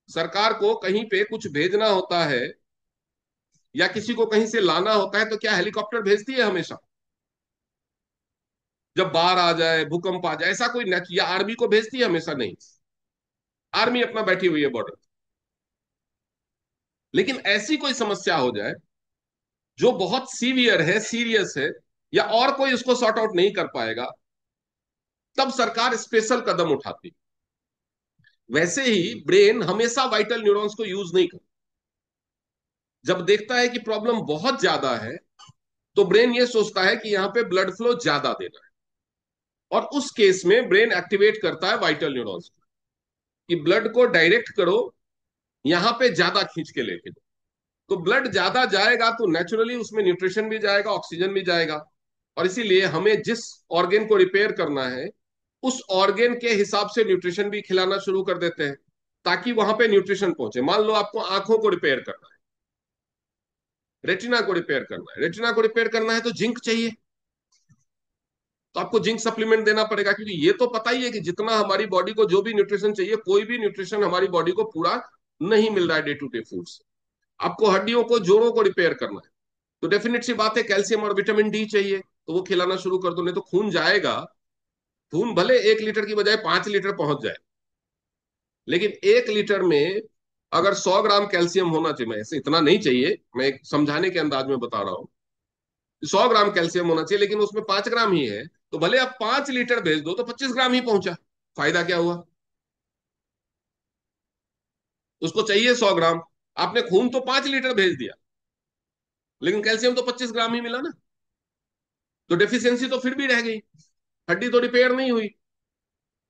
A: सरकार को कहीं पे कुछ भेजना होता है या किसी को कहीं से लाना होता है तो क्या हेलीकॉप्टर भेजती है हमेशा? जब बाढ़ आ जाए, भूकंप आ जाए, ऐसा कोई या आर्मी को भेजती है? हमेशा नहीं। आर्मी अपना बैठी हुई है बॉर्डर। लेकिन ऐसी कोई समस्या हो जाए जो बहुत सीवियर है, सीरियस है, या और कोई उसको सॉर्ट आउट नहीं कर पाएगा, तब सरकार स्पेशल कदम उठाती। वैसे ही ब्रेन हमेशा वाइटल न्यूरॉन्स को यूज नहीं करता। जब देखता है कि प्रॉब्लम बहुत ज्यादा है तो ब्रेन ये सोचता है कि यहां पे ब्लड फ्लो ज्यादा देना है, और उस केस में ब्रेन एक्टिवेट करता है वाइटल न्यूरॉन्स को कि ब्लड को डायरेक्ट करो, यहां पे ज्यादा खींच के लेके दो। तो ब्लड ज्यादा जाएगा तो नेचुरली उसमें न्यूट्रिशन भी जाएगा, ऑक्सीजन भी जाएगा। और इसीलिए हमें जिस ऑर्गेन को रिपेयर करना है उस ऑर्गेन के हिसाब से न्यूट्रिशन भी खिलाना शुरू कर देते हैं, ताकि वहां पे न्यूट्रिशन पहुंचे। मान लो आपको आंखों को रिपेयर करना है, रेटिना को रिपेयर करना है। रेटिना को रिपेयर करना है तो जिंक चाहिए, तो आपको जिंक सप्लीमेंट देना पड़ेगा, क्योंकि ये तो पता ही है कि जितना हमारी बॉडी को जो भी न्यूट्रिशन चाहिए, कोई भी न्यूट्रिशन हमारी बॉडी को पूरा नहीं मिल रहा है डे टू डे फूड से। आपको हड्डियों को, जोड़ों को रिपेयर करना है तो डेफिनेट सी बात है कैल्शियम और विटामिन डी चाहिए, तो वो खिलाना शुरू कर दो। नहीं तो खून जाएगा, खून भले 1 लीटर की बजाय 5 लीटर पहुंच जाए, लेकिन 1 लीटर में अगर 100 ग्राम कैल्शियम होना चाहिए, मैं ऐसे इतना नहीं चाहिए, मैं एक समझाने के अंदाज में बता रहा हूँ, 100 ग्राम कैल्शियम होना चाहिए, लेकिन उसमें 5 ग्राम ही है, तो भले आप 5 लीटर भेज दो तो 25 ग्राम ही पहुंचा। फायदा क्या हुआ? उसको चाहिए 100 ग्राम, आपने खून तो 5 लीटर भेज दिया, लेकिन कैल्शियम तो 25 ग्राम ही मिला ना। तो डेफिशिएंसी तो फिर भी रह गई, हड्डी तो रिपेयर नहीं हुई।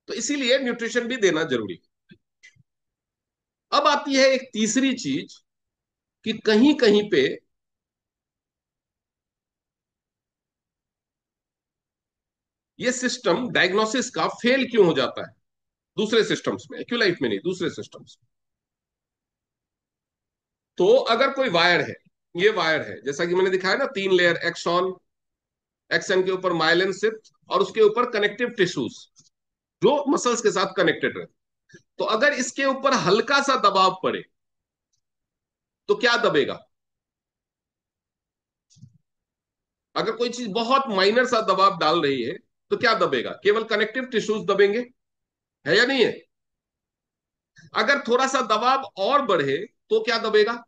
A: तो इसीलिए न्यूट्रिशन भी देना जरूरी है। अब आती है एक तीसरी चीज कि कहीं कहीं पे ये सिस्टम डायग्नोसिस का फेल क्यों हो जाता है दूसरे सिस्टम्स में, एक्यूलाइफ में नहीं, दूसरे सिस्टम्स में। तो अगर कोई वायर है, ये वायर है जैसा कि मैंने दिखाया ना, 3 लेयर एक्सॉन, एक्सन के ऊपर माइलिन सिथ, और उसके ऊपर कनेक्टिव टिश्यूज जो मसल्स के साथ कनेक्टेड रहे। तो अगर इसके ऊपर हल्का सा दबाव पड़े तो क्या दबेगा? अगर कोई चीज बहुत माइनर सा दबाव डाल रही है तो क्या दबेगा? केवल कनेक्टिव टिश्यूज दबेंगे, है या नहीं है? अगर थोड़ा सा दबाव और बढ़े तो क्या दबेगा?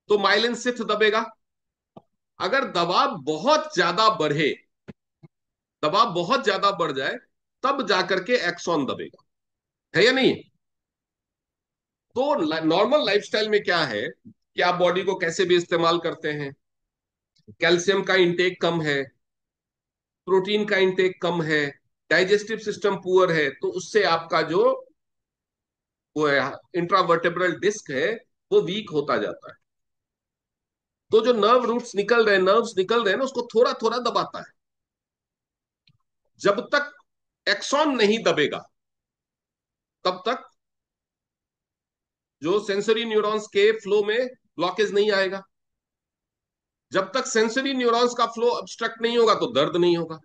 A: तो माइलिन सिथ दबेगा। अगर दबाव बहुत ज्यादा बढ़े, दबाव बहुत ज्यादा बढ़ जाए, तब जाकर के एक्सॉन दबेगा, है या नहीं? तो नॉर्मल लाइफस्टाइल में क्या है कि आप बॉडी को कैसे भी इस्तेमाल करते हैं, कैल्शियम का इंटेक कम है, प्रोटीन का इंटेक कम है, डाइजेस्टिव सिस्टम पुअर है, तो उससे आपका जो वो इंट्रावर्टेब्रल डिस्क है वो वीक होता जाता है। तो जो नर्व रूट्स निकल रहे हैं, नर्व्स निकल रहे हैं ना, उसको थोड़ा थोड़ा दबाता है। जब तक एक्सॉन नहीं दबेगा तब तक जो सेंसरी न्यूरॉन्स के फ्लो में ब्लॉकेज नहीं आएगा। जब तक सेंसरी न्यूरॉन्स का फ्लो ऑब्स्ट्रक्ट नहीं होगा तो दर्द नहीं होगा।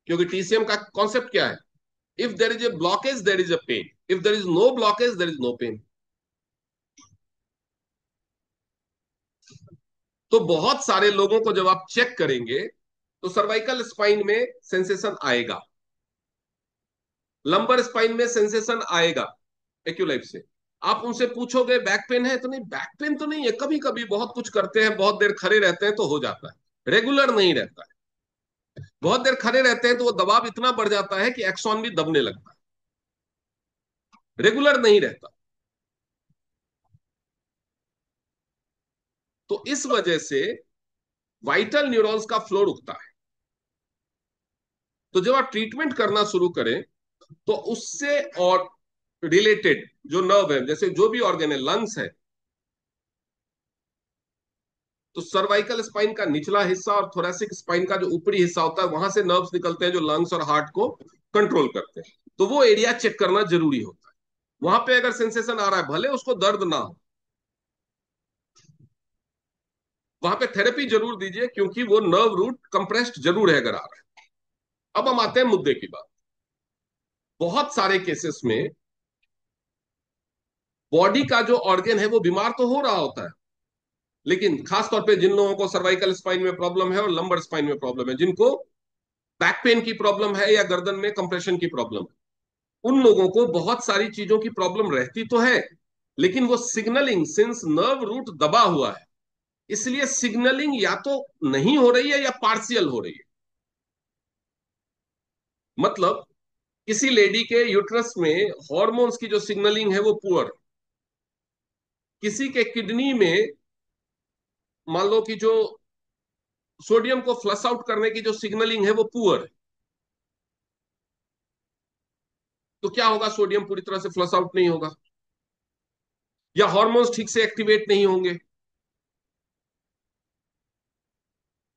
A: क्योंकि टीसीएम का कॉन्सेप्ट क्या है? If there is a blockage there is a pain, if there is no blockage there is no pain. तो बहुत सारे लोगों को जब आप चेक करेंगे तो सर्वाइकल स्पाइन में सेंसेशन आएगा, लंबर स्पाइन में सेंसेशन आएगा एक्यूलाइफ से। आप उनसे पूछोगे बैक पेन है? तो नहीं, बैक पेन तो नहीं है, कभी कभी बहुत कुछ करते हैं, बहुत देर खड़े रहते हैं तो हो जाता है, रेगुलर नहीं रहता है। बहुत देर खड़े रहते हैं तो वो दबाव इतना बढ़ जाता है कि एक्सॉन भी दबने लगता है, रेगुलर नहीं रहता। तो इस वजह से वाइटल न्यूरॉन्स का फ्लो रुकता है। तो जब आप ट्रीटमेंट करना शुरू करें तो उससे और रिलेटेड जो नर्व है, जैसे जो भी ऑर्गन है, लंग्स है, तो सर्वाइकल स्पाइन का निचला हिस्सा और थोरेसिक स्पाइन का जो ऊपरी हिस्सा होता है, वहां से नर्व्स निकलते हैं जो लंग्स और हार्ट को कंट्रोल करते हैं। तो वो एरिया चेक करना जरूरी होता है। वहां पे अगर सेंसेशन आ रहा है, भले उसको दर्द ना हो, वहां पे थेरेपी जरूर दीजिए, क्योंकि वो नर्व रूट कंप्रेस्ड जरूर है अगर आ रहा है। अब हम आते हैं मुद्दे की बात। बहुत सारे केसेस में बॉडी का जो ऑर्गन है वो बीमार तो हो रहा होता है, लेकिन खासतौर पे जिन लोगों को सर्वाइकल स्पाइन में प्रॉब्लम है और लंबर स्पाइन में प्रॉब्लम है, जिनको बैक पेन की प्रॉब्लम है या गर्दन में कंप्रेशन की प्रॉब्लम है, उन लोगों को बहुत सारी चीजों की प्रॉब्लम रहती तो है, लेकिन वो सिग्नलिंग, सिंस नर्व रूट दबा हुआ है, इसलिए सिग्नलिंग या तो नहीं हो रही है या पार्शियल हो रही है। मतलब किसी लेडी के यूट्रस में हॉर्मोन्स की जो सिग्नलिंग है वो पुअर, किसी के किडनी में मान लो कि जो सोडियम को फ्लश आउट करने की जो सिग्नलिंग है वो पुअर है, तो क्या होगा, सोडियम पूरी तरह से फ्लश आउट नहीं होगा, या हार्मोन्स ठीक से एक्टिवेट नहीं होंगे।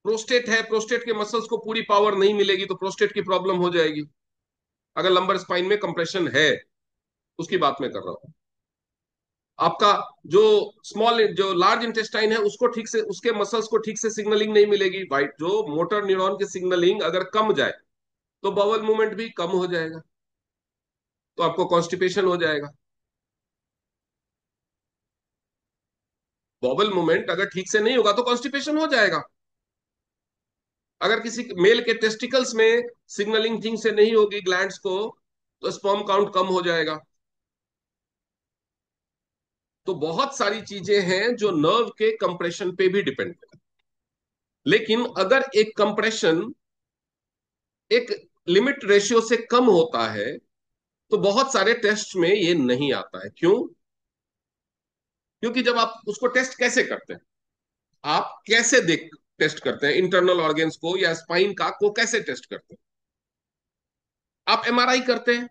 A: प्रोस्टेट है, प्रोस्टेट के मसल्स को पूरी पावर नहीं मिलेगी, तो प्रोस्टेट की प्रॉब्लम हो जाएगी, अगर लंबर स्पाइन में कंप्रेशन है, उसकी बात मैं कर रहा हूं। आपका जो स्मॉल, जो लार्ज इंटेस्टाइन है, उसको ठीक से, उसके मसल्स को ठीक से सिग्नलिंग नहीं मिलेगी, वाइट जो मोटर न्यूरॉन की सिग्नलिंग अगर कम जाए, तो बॉवल मूवमेंट भी कम हो जाएगा, तो आपको कॉन्स्टिपेशन हो जाएगा। बॉवल मूवमेंट अगर ठीक से नहीं होगा तो कॉन्स्टिपेशन हो जाएगा। अगर किसी मेल के टेस्टिकल्स में सिग्नलिंग ठीक से नहीं होगी ग्लैंड्स को, तो स्पर्म काउंट कम हो जाएगा। तो बहुत सारी चीजें हैं जो नर्व के कंप्रेशन पे भी डिपेंड है। लेकिन अगर एक कंप्रेशन एक लिमिट रेशियो से कम होता है, तो बहुत सारे टेस्ट में ये नहीं आता है। क्यों? क्योंकि जब आप उसको टेस्ट कैसे करते हैं, आप कैसे देख टेस्ट करते हैं इंटरनल ऑर्गेन्स को या स्पाइन का को कैसे टेस्ट करते हैं? आप एमआरआई करते हैं,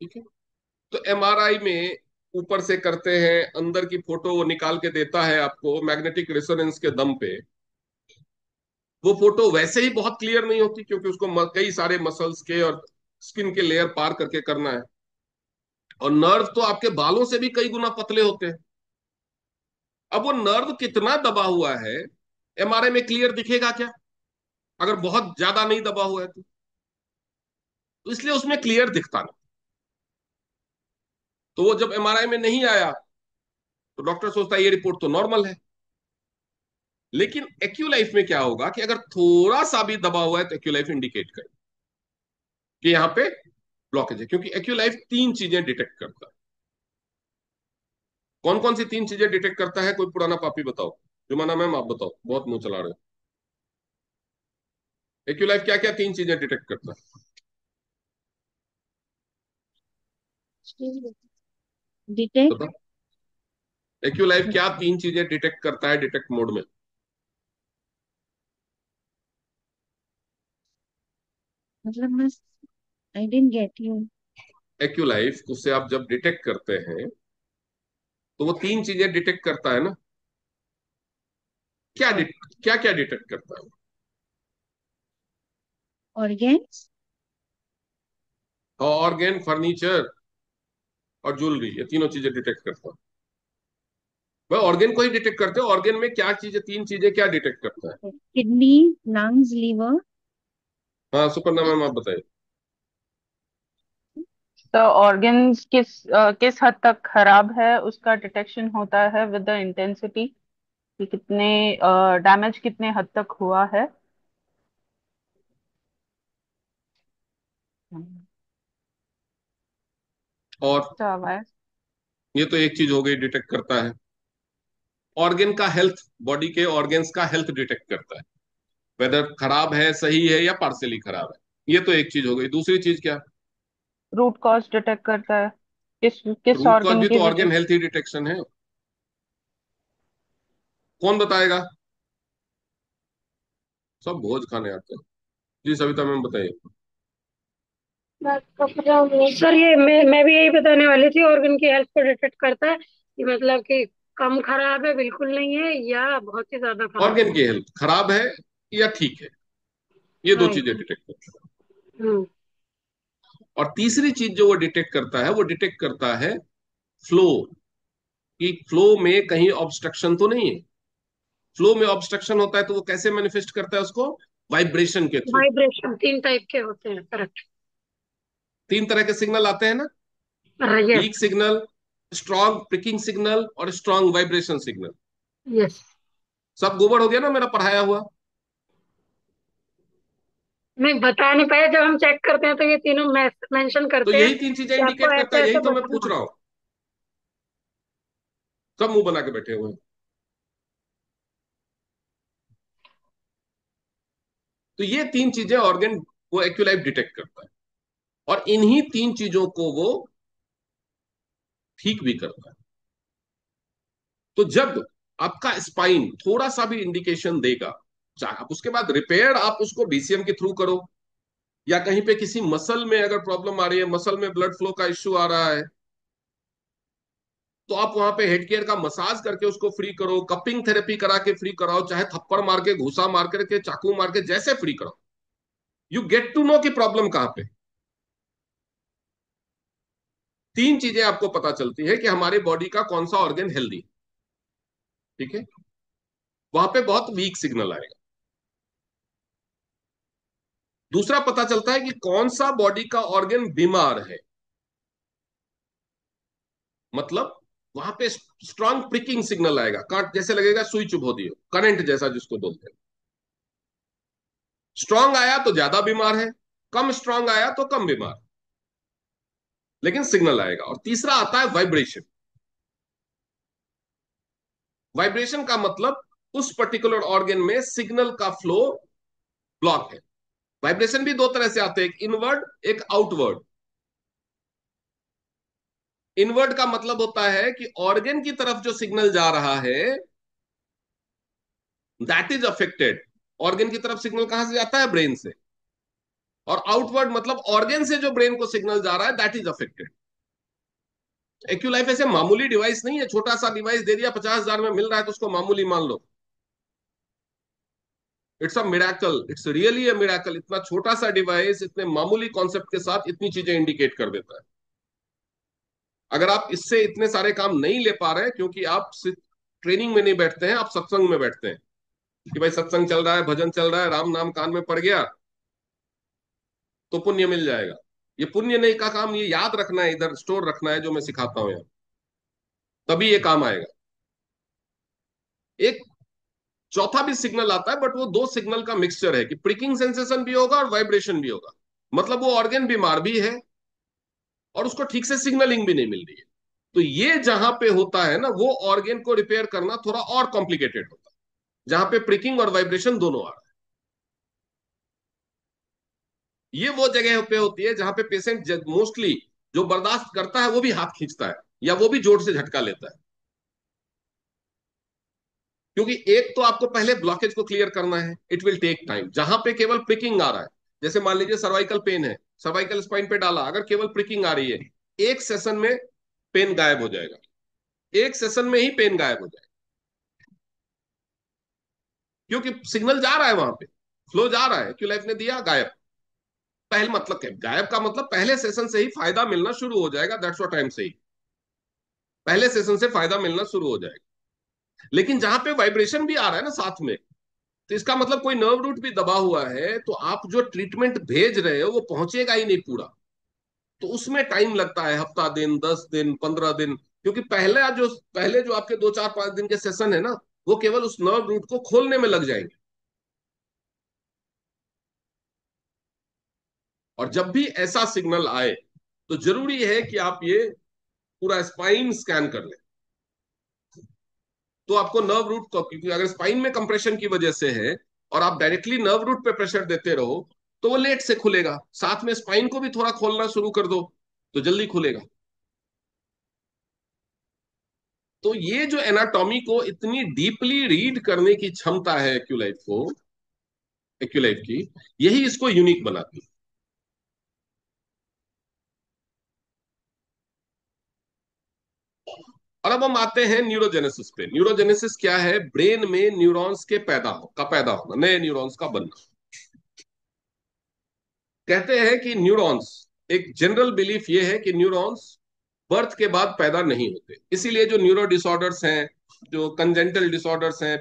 A: ठीक है? तो एमआरआई में ऊपर से करते हैं, अंदर की फोटो वो निकाल के देता है आपको मैग्नेटिक रेजोनेंस के दम पे। वो फोटो वैसे ही बहुत क्लियर नहीं होती, क्योंकि उसको कई सारे मसल्स के और स्किन के लेयर पार करके करना है, और नर्व तो आपके बालों से भी कई गुना पतले होते हैं। अब वो नर्व कितना दबा हुआ है, एमआरआई में क्लियर दिखेगा क्या? अगर बहुत ज्यादा नहीं दबा हुआ है तो इसलिए उसमें क्लियर दिखता नहीं। तो वो जब एमआरआई में नहीं आया, तो डॉक्टर सोचता है ये रिपोर्ट तो नॉर्मल है। लेकिन एक्यूलाइफ में क्या होगा कि अगर थोड़ा सा भी दबा हुआ है, तो एक्यूलाइफ इंडिकेट करे कि यहाँ पे ब्लॉकेज है, क्योंकि एक्यूलाइफ तीन चीजें डिटेक्ट करता है। कौन कौन सी तीन चीजें डिटेक्ट करता है? कोई पुराना पापी बताओ। जुमाना मैम आप बताओ, बहुत मुंह चला रहे हो। एक्यूलाइफ क्या क्या तीन चीजें डिटेक्ट करता है?
B: डिटेक्ट।
A: बताओ। एक्यूलाइफ क्या तीन चीजें डिटेक्ट करता है डिटेक्ट मोड में?
B: मतलब मैं, आई डेंट गेट यू।
A: एक्यूलाइफ उससे आप जब डिटेक्ट करते हैं, तो वो तीन चीजें डिटेक्ट करता है ना। क्या क्या डिटेक्ट करता है?
B: ऑर्गेन्स।
A: ऑर्गेन, फर्नीचर और ज्वेलरी, ये तीनों चीजें डिटेक्ट करता है। वह ऑर्गेन को ही डिटेक्ट करते हैं। ऑर्गेन में क्या चीजें, तीन चीजें क्या डिटेक्ट करता है?
B: Kidney, lungs, liver.
A: हाँ, सुपर्णा मैम आप बताइए।
C: तो ऑर्गन्स किस हद तक खराब है उसका डिटेक्शन होता है विद द इंटेंसिटी, कि कितने डैमेज कितने हद तक हुआ है।
A: और
C: तो आवाज।
A: ये तो एक चीज हो गई, डिटेक्ट करता है। ऑर्गेन का हेल्थ, बॉडी के ऑर्गेन्स का हेल्थ डिटेक्ट करता है, वेदर खराब है, सही है या पार्सली खराब है। ये तो एक चीज हो गई। दूसरी चीज क्या?
C: रूट कॉज डिटेक्ट करता है, किस किस
A: रूट कॉज
C: ऑर्गन
A: भी
C: की
A: तो
C: वजह
A: ऑर्गेन
C: से।
A: हेल्थ ही डिटेक्शन है। कौन बताएगा? सब भोज खाने आते हैं। जी सविता मैम बताइए।
D: सर ये मैं भी यही बताने वाली थी, ऑर्गन की हेल्थ को डिटेक्ट करता है कि मतलब कि कम खराब है, बिल्कुल नहीं है, या बहुत ही ज्यादा खराब
A: ऑर्गन
D: है।
A: की हेल्थ खराब है या ठीक है, ये दो
D: राइट।
A: चीजें डिटेक्ट करता है।
D: हम्म।
A: और तीसरी चीज जो वो डिटेक्ट करता है, वो डिटेक्ट करता है फ्लो, कि फ्लो में कहीं ऑब्स्ट्रक्शन तो नहीं है। फ्लो में ऑब्स्ट्रक्शन होता है तो वो कैसे मैनिफेस्ट करता है उसको? वाइब्रेशन के थ्रू।
D: वाइब्रेशन 3 टाइप के होते हैं, करेक्ट।
A: तीन तरह के सिग्नल आते हैं ना,
D: yes.
A: Weak signal, strong pricking signal और स्ट्रॉन्ग वाइब्रेशन सिग्नल।
D: यस।
A: सब गोबर हो गया ना मेरा पढ़ाया हुआ?
D: मैं बता नहीं पाया, जब हम चेक करते हैं तो ये तीनों मेंशन
A: तो
D: करते हैं
A: यही तीन चीजें
D: कि आपको
A: इंडिकेट करता
D: ऐसे
A: है, यही
D: ऐसे
A: तो मैं पूछ
D: बताना
A: रहा
D: है।
A: हूं। सब मुंह बना के बैठे हुए हैं। तो ये तीन चीजें ऑर्गन वो एक्यूलाइफ डिटेक्ट करता है, और इन्हीं तीन चीजों को वो ठीक भी करता है। तो जब आपका स्पाइन थोड़ा सा भी इंडिकेशन देगा, चाहे आप उसके बाद रिपेयर आप उसको बीसीएम के थ्रू करो, या कहीं पे किसी मसल में अगर प्रॉब्लम आ रही है, मसल में ब्लड फ्लो का इश्यू आ रहा है, तो आप वहां पे हेड केयर का मसाज करके उसको फ्री करो, कपिंग थेरेपी करा के फ्री कराओ, चाहे थप्पड़ मार के, घूसा मार के, चाकू मार के, जैसे फ्री कराओ। यू गेट टू नो कि प्रॉब्लम कहां पे। तीन चीजें आपको पता चलती है कि हमारे बॉडी का कौन सा ऑर्गन हेल्दी, ठीक है, वहां पे बहुत वीक सिग्नल आएगा। दूसरा पता चलता है कि कौन सा बॉडी का ऑर्गन बीमार है, मतलब वहां पे स्ट्रांग प्रिकिंग सिग्नल आएगा, काट जैसे लगेगा सुई चुभो दी हो, करंट जैसा जिसको बोलते हैं। स्ट्रांग आया तो ज्यादा बीमार है, कम स्ट्रांग आया तो कम बीमार, लेकिन सिग्नल आएगा। और तीसरा आता है वाइब्रेशन। वाइब्रेशन का मतलब उस पर्टिकुलर ऑर्गन में सिग्नल का फ्लो ब्लॉक है। वाइब्रेशन भी दो तरह से आते हैं, एक इनवर्ड एक आउटवर्ड। इनवर्ड का मतलब होता है कि ऑर्गन की तरफ जो सिग्नल जा रहा है दैट इज अफेक्टेड। ऑर्गन की तरफ सिग्नल कहां से जाता है? ब्रेन से। और आउटवर्ड मतलब ऑर्गन से जो ब्रेन को सिग्नल जा रहा है दैट इज अफेक्टेड। एक्यूलाइफ ऐसे मामूली डिवाइस नहीं है, छोटा सा डिवाइस दे दिया 50,000 में मिल रहा है तो उसको मामूली मान लो। It's a miracle, it's really a miracle. इतना छोटा सा डिवाइस इतने मामूली कॉन्सेप्ट के साथ इतनी चीजें इंडिकेट कर देता है। अगर आप इससे इतने सारे काम नहीं ले पा रहे हैं क्योंकि आप सिर्फ ट्रेनिंग में नहीं बैठते हैं, आप सत्संग में बैठते हैं, कि भाई सत्संग चल रहा है, भजन चल रहा है, राम नाम कान में पड़ गया तो पुण्य मिल जाएगा। ये पुण्य नहीं का काम, ये याद रखना है, इधर स्टोर रखना है जो मैं सिखाता हूं यहाँ, तभी ये काम आएगा। एक चौथा भी सिग्नल आता है, बट वो दो सिग्नल का मिक्सचर है कि प्रिकिंग सेंसेशन भी होगा और वाइब्रेशन भी होगा। मतलब वो ऑर्गन बीमार भी है और उसको ठीक से सिग्नलिंग भी नहीं मिल रही है। तो ये जहां पे होता है ना, वो ऑर्गन को रिपेयर करना थोड़ा और कॉम्प्लिकेटेड होता है, जहां पे प्रिकिंग और वाइब्रेशन दोनों आ रहा है। ये वो जगह पे होती है जहां पे पेशेंट मोस्टली जो बर्दाश्त करता है वो भी हाथ खींचता है, या वो भी जोर से झटका लेता है। क्योंकि एक तो आपको पहले ब्लॉकेज को क्लियर करना है, इट विल टेक टाइम। जहां पे केवल प्रिकिंग आ रहा है, जैसे मान लीजिए सर्वाइकल पेन है, सर्वाइकल स्पाइन पे डाला, अगर केवल प्रिकिंग आ रही है, एक सेशन में पेन गायब हो जाएगा, एक सेशन में ही पेन गायब हो जाएगा। क्योंकि सिग्नल जा रहा है वहां पे, फ्लो जा रहा है, क्यू लाइफ ने दिया, गायब। पहले मतलब क्या गायब का मतलब? पहले सेशन से ही फायदा मिलना शुरू हो जाएगा, that's what I am saying. पहले सेशन से फायदा मिलना शुरू हो जाएगा। लेकिन जहां पे वाइब्रेशन भी आ रहा है ना साथ में, तो इसका मतलब कोई नर्व रूट भी दबा हुआ है, तो आप जो ट्रीटमेंट भेज रहे हो वो पहुंचेगा ही नहीं पूरा। तो उसमें टाइम लगता है, हफ्ता दिन, 10 दिन, 15 दिन। क्योंकि पहले जो आपके 2 4 5 दिन के सेशन है ना, वो केवल उस नर्व रूट को खोलने में लग जाएंगे। और जब भी ऐसा सिग्नल आए तो जरूरी है कि आप ये पूरा स्पाइन स्कैन कर लें। तो आपको नर्व रूट को, क्योंकि अगर स्पाइन में कंप्रेशन की वजह से है और आप डायरेक्टली नर्व रूट पे प्रेशर देते रहो तो वो लेट से खुलेगा। साथ में स्पाइन को भी थोड़ा खोलना शुरू कर दो तो जल्दी खुलेगा। तो ये जो एनाटॉमी को इतनी डीपली रीड करने की क्षमता है एक्यूलाइफ की, यही इसको यूनिक बनाती है। और अब हम आते हैं न्यूरोजेनेसिस पे। न्यूरोजेनेसिस क्या है? ब्रेन में न्यूरॉन्स के पैदा होना, नए न्यूरॉन्स का बनना। कहते हैं कि न्यूरॉन्स, एक जनरल बिलीफ ये है कि न्यूरॉन्स बर्थ के बाद पैदा नहीं होते। इसीलिए जो न्यूरो डिसऑर्डर्स हैं, जो कंजेंटल डिसऑर्डर्स हैं,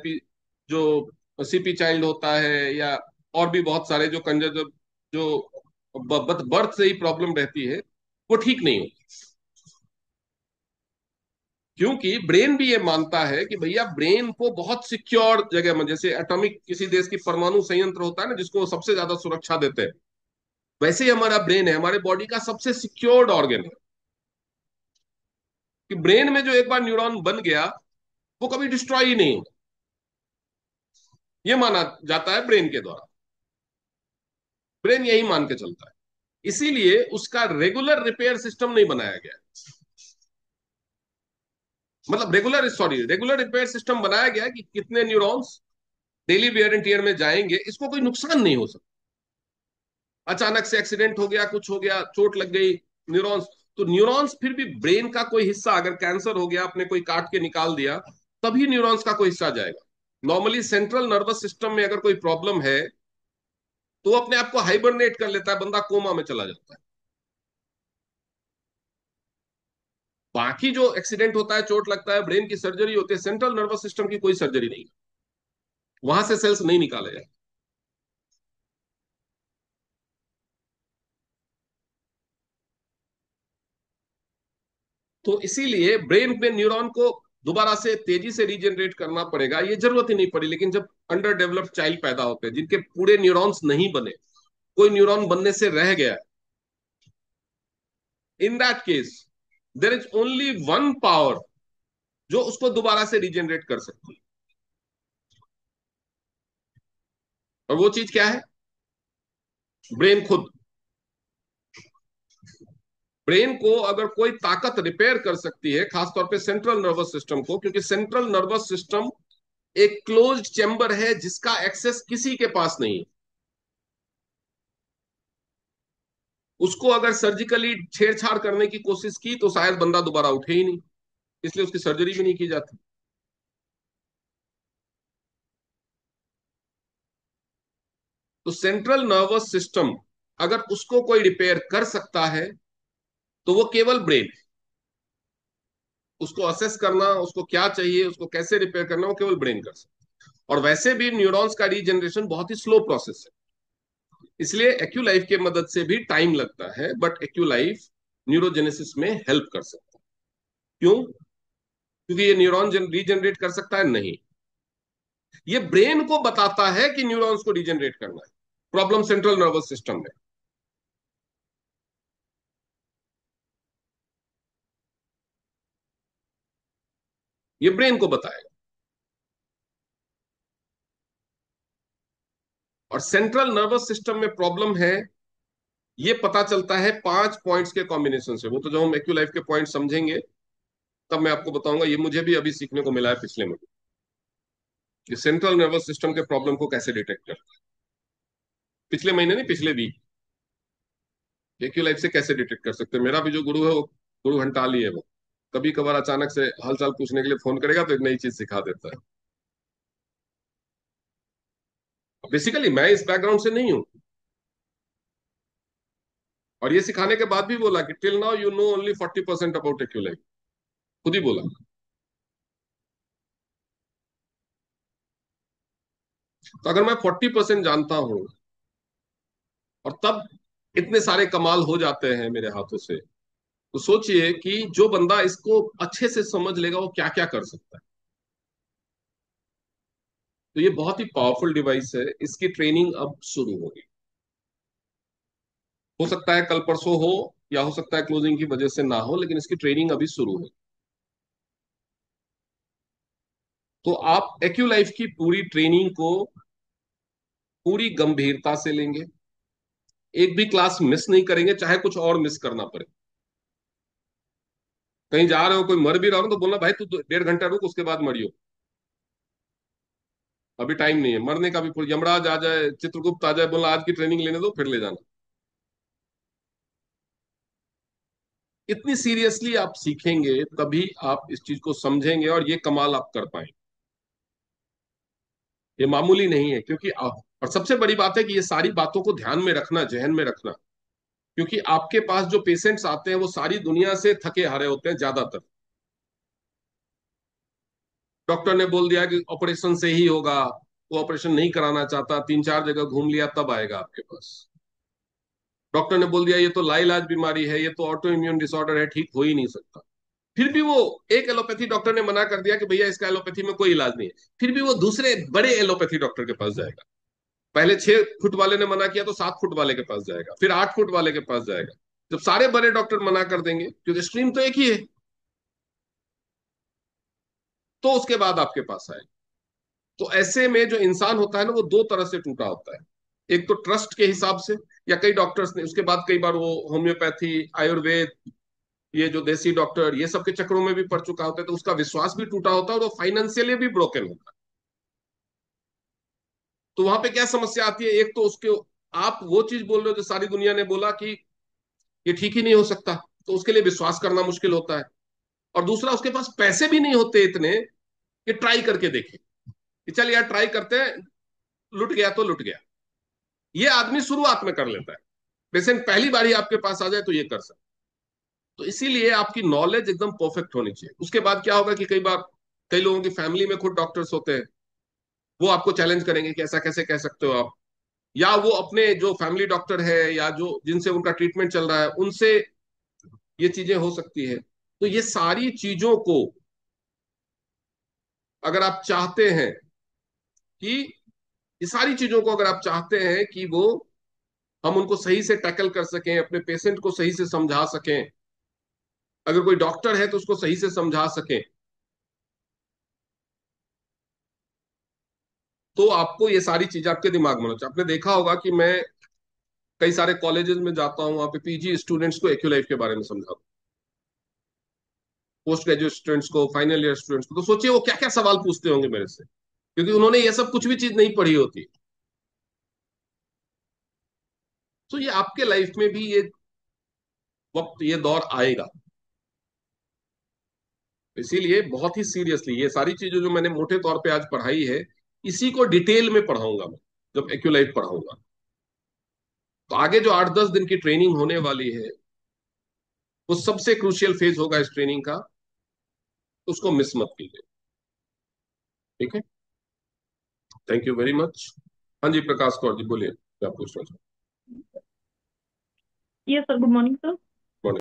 A: जो सीपी चाइल्ड होता है, या और भी बहुत सारे जो कंजेंटल, जो बर्थ से ही प्रॉब्लम रहती है, वो ठीक नहीं होती। क्योंकि ब्रेन भी ये मानता है कि भैया ब्रेन को बहुत सिक्योर जगह में, जैसे एटॉमिक किसी देश की परमाणु संयंत्र होता है ना, जिसको सबसे ज्यादा सुरक्षा देते हैं, वैसे ही हमारा ब्रेन है, हमारे बॉडी का सबसे सिक्योर्ड ऑर्गन है। कि ब्रेन में जो एक बार न्यूरॉन बन गया, वो कभी डिस्ट्रॉय ही नहीं होता, ये माना जाता है ब्रेन के द्वारा। ब्रेन यही मान के चलता है, इसीलिए उसका रेगुलर रिपेयर सिस्टम नहीं बनाया गया। मतलब रेगुलर रिपेयर सिस्टम बनाया गया कि कितने neurons daily wear and tear में जाएंगे, इसको कोई नुकसान नहीं हो सकता। अचानक से एक्सीडेंट हो गया, कुछ हो गया, चोट लग गई, न्यूरॉन्स, तो न्यूरॉन्स फिर भी ब्रेन का कोई हिस्सा, अगर कैंसर हो गया, आपने कोई काट के निकाल दिया, तभी न्यूरॉन्स का कोई हिस्सा जाएगा। नॉर्मली सेंट्रल नर्वस सिस्टम में अगर कोई प्रॉब्लम है, तो वो अपने आप को हाइबरनेट कर लेता है, बंदा कोमा में चला जाता है। बाकी जो एक्सीडेंट होता है, चोट लगता है, ब्रेन की सर्जरी होती है, सेंट्रल नर्वस सिस्टम की कोई सर्जरी नहीं, वहां से सेल्स नहीं निकाले जाए। तो इसीलिए ब्रेन में न्यूरॉन को दोबारा से तेजी से रीजनरेट करना पड़ेगा, ये जरूरत ही नहीं पड़ी। लेकिन जब अंडर डेवलप्ड चाइल्ड पैदा होते हैं, जिनके पूरे न्यूरॉन्स नहीं बने, कोई न्यूरॉन बनने से रह गया, in that case there is only one power जो उसको दोबारा से रीजनरेट कर सकती है। और वो चीज क्या है? ब्रेन खुद। ब्रेन को अगर कोई ताकत रिपेयर कर सकती है, खासतौर पे सेंट्रल नर्वस सिस्टम को, क्योंकि सेंट्रल नर्वस सिस्टम एक क्लोज्ड चैम्बर है जिसका एक्सेस किसी के पास नहीं है। उसको अगर सर्जिकली छेड़छाड़ करने की कोशिश की तो शायद बंदा दोबारा उठे ही नहीं, इसलिए उसकी सर्जरी भी नहीं की जाती। तो सेंट्रल नर्वस सिस्टम अगर उसको कोई रिपेयर कर सकता है, तो वो केवल ब्रेन। उसको असेस करना, उसको क्या चाहिए, उसको कैसे रिपेयर करना, वो केवल ब्रेन कर सकता है। और वैसे भी न्यूरॉन्स का रीजनरेशन बहुत ही स्लो प्रोसेस है, इसलिए एक्यूलाइफ के मदद से भी टाइम लगता है, बट एक्यूलाइफ न्यूरोजेनेसिस में हेल्प कर सकता है। क्यों? क्योंकि ये न्यूरॉन रीजनरेट कर सकता है? नहीं, ये ब्रेन को बताता है कि न्यूरॉन्स को रीजनरेट करना है। प्रॉब्लम सेंट्रल नर्वस सिस्टम में, ये ब्रेन को बताएगा। और सेंट्रल नर्वस सिस्टम में प्रॉब्लम है, ये पता चलता है 5 पॉइंट्स के कॉम्बिनेशन से। वो तो जब हम एक्यूलाइफ के पॉइंट समझेंगे, तब मैं आपको बताऊंगा। ये मुझे भी अभी सीखने को मिला है पिछले महीने, कि सेंट्रल नर्वस सिस्टम के प्रॉब्लम को कैसे डिटेक्ट कर, पिछले महीने नहीं, पिछले वीक, एक्यूलाइफ से कैसे डिटेक्ट कर सकते हैं। मेरा भी जो गुरु है, वो गुरु घंटाली है, वो कभी कभार अचानक से हालचाल पूछने के लिए फोन करेगा तो एक नई चीज सिखा देता है। बेसिकली मैं इस बैकग्राउंड से नहीं हूं, और ये सिखाने के बाद भी बोला कि till now you know only 40% about एक्यूलाइफ, खुद ही बोला। तो अगर मैं 40% जानता हूं, और तब इतने सारे कमाल हो जाते हैं मेरे हाथों से, तो सोचिए कि जो बंदा इसको अच्छे से समझ लेगा, वो क्या क्या कर सकता है। तो ये बहुत ही पावरफुल डिवाइस है, इसकी ट्रेनिंग अब शुरू होगी। हो सकता है कल परसों हो, या हो सकता है क्लोजिंग की वजह से ना हो, लेकिन इसकी ट्रेनिंग अभी शुरू है। तो आप एक्यूलाइफ की पूरी ट्रेनिंग को पूरी गंभीरता से लेंगे, एक भी क्लास मिस नहीं करेंगे, चाहे कुछ और मिस करना पड़े। कहीं जा रहे हो, कोई मर भी रहा हो, तो बोलना भाई तू 1.5 घंटा रुक, उसके बाद मरियो, अभी टाइम नहीं है मरने का भी। यमराज आ जाए, चित्रगुप्त आ जाए, बोलना आज की ट्रेनिंग लेने दो, फिर ले जाना। इतनी सीरियसली आप सीखेंगे तभी आप इस चीज को समझेंगे और ये कमाल आप कर पाएंगे। ये मामूली नहीं है, क्योंकि आप, और सबसे बड़ी बात है कि ये सारी बातों को ध्यान में रखना, जहन में रखना, क्योंकि आपके पास जो पेशेंट्स आते हैं वो सारी दुनिया से थके हारे होते हैं ज्यादातर। डॉक्टर ने बोल दिया कि ऑपरेशन से ही होगा, वो ऑपरेशन नहीं कराना चाहता, 3 4 जगह घूम लिया, तब आएगा आपके पास। डॉक्टर ने बोल दिया ये तो लाइलाज बीमारी है, ये तो ऑटो इम्यून डिसऑर्डर है, ठीक हो ही नहीं सकता। फिर भी वो, एक एलोपैथी डॉक्टर ने मना कर दिया कि भैया इसका एलोपैथी में कोई इलाज नहीं है, फिर भी वो दूसरे बड़े एलोपैथी डॉक्टर के पास जाएगा। पहले 6 फुट वाले ने मना किया तो 7 फुट वाले के पास जाएगा, फिर 8 फुट वाले के पास जाएगा। जब सारे बड़े डॉक्टर मना कर देंगे, क्योंकि स्ट्रीम तो एक ही है, तो उसके बाद आपके पास आएगा। तो ऐसे में जो इंसान होता है ना, वो दो तरह से टूटा होता है। एक तो ट्रस्ट के हिसाब से, या कई डॉक्टर्स ने उसके बाद कई बार वो होम्योपैथी, आयुर्वेद, ये जो देसी डॉक्टर, ये सब के चक्रों में भी पड़ चुका होता है, तो उसका विश्वास भी टूटा होता है और वो फाइनेंशियली भी ब्रोकन होता है। तो वहां पे क्या समस्या आती है, एक तो उसके, आप वो चीज बोल रहे हो जो सारी दुनिया ने बोला कि ये ठीक ही नहीं हो सकता, तो उसके लिए विश्वास करना मुश्किल होता है। और दूसरा, उसके पास पैसे भी नहीं होते इतने कि ट्राई करके देखे कि चल यार ट्राई करते हैं, लुट गया तो लुट गया। ये आदमी शुरुआत में कर लेता है, पेशेंट पहली बार ही आपके पास आ जाए तो ये कर सकता। तो इसीलिए आपकी नॉलेज एकदम परफेक्ट होनी चाहिए। उसके बाद क्या होगा कि कई बार कई लोगों की फैमिली में खुद डॉक्टर्स होते हैं, वो आपको चैलेंज करेंगे कि ऐसा कैसे कह सकते हो आप, या वो अपने जो फैमिली डॉक्टर है या जो जिनसे उनका ट्रीटमेंट चल रहा है उनसे ये चीजें हो सकती है। तो ये सारी चीजों को अगर आप चाहते हैं कि, ये सारी चीजों को अगर आप चाहते हैं कि वो, हम उनको सही से टैकल कर सकें, अपने पेशेंट को सही से समझा सकें, अगर कोई डॉक्टर है तो उसको सही से समझा सकें, तो आपको ये सारी चीजें आपके दिमाग में होना चाहिए। आपने देखा होगा कि मैं कई सारे कॉलेजेस में जाता हूँ, वहां पे पीजी स्टूडेंट्स को एक्यूलाइफ के बारे में समझाता हूँ, पोस्ट ग्रेजुएट स्टूडेंट्स को, फाइनल ईयर स्टूडेंट्स को। तो सोचिए वो क्या क्या सवाल पूछते होंगे मेरे से, क्योंकि उन्होंने ये सब कुछ भी चीज नहीं पढ़ी होती। तो ये आपके लाइफ में भी ये वक्त, ये दौर आएगा। इसीलिए बहुत ही सीरियसली ये सारी चीजें जो मैंने मोटे तौर पे आज पढ़ाई है, इसी को डिटेल में पढ़ाऊंगा मैं जब एक्यूलाइफ पढ़ाऊंगा। तो आगे जो 8 10 दिन की ट्रेनिंग होने वाली है, वो सबसे क्रूशियल फेज होगा इस ट्रेनिंग का, उसको मिस मत कीजिए। ठीक है, थैंक यू वेरी मच। हाँ जी, प्रकाश कौर जी बोलिए, क्या पूछना चाहते
E: yes sir, good morning sir.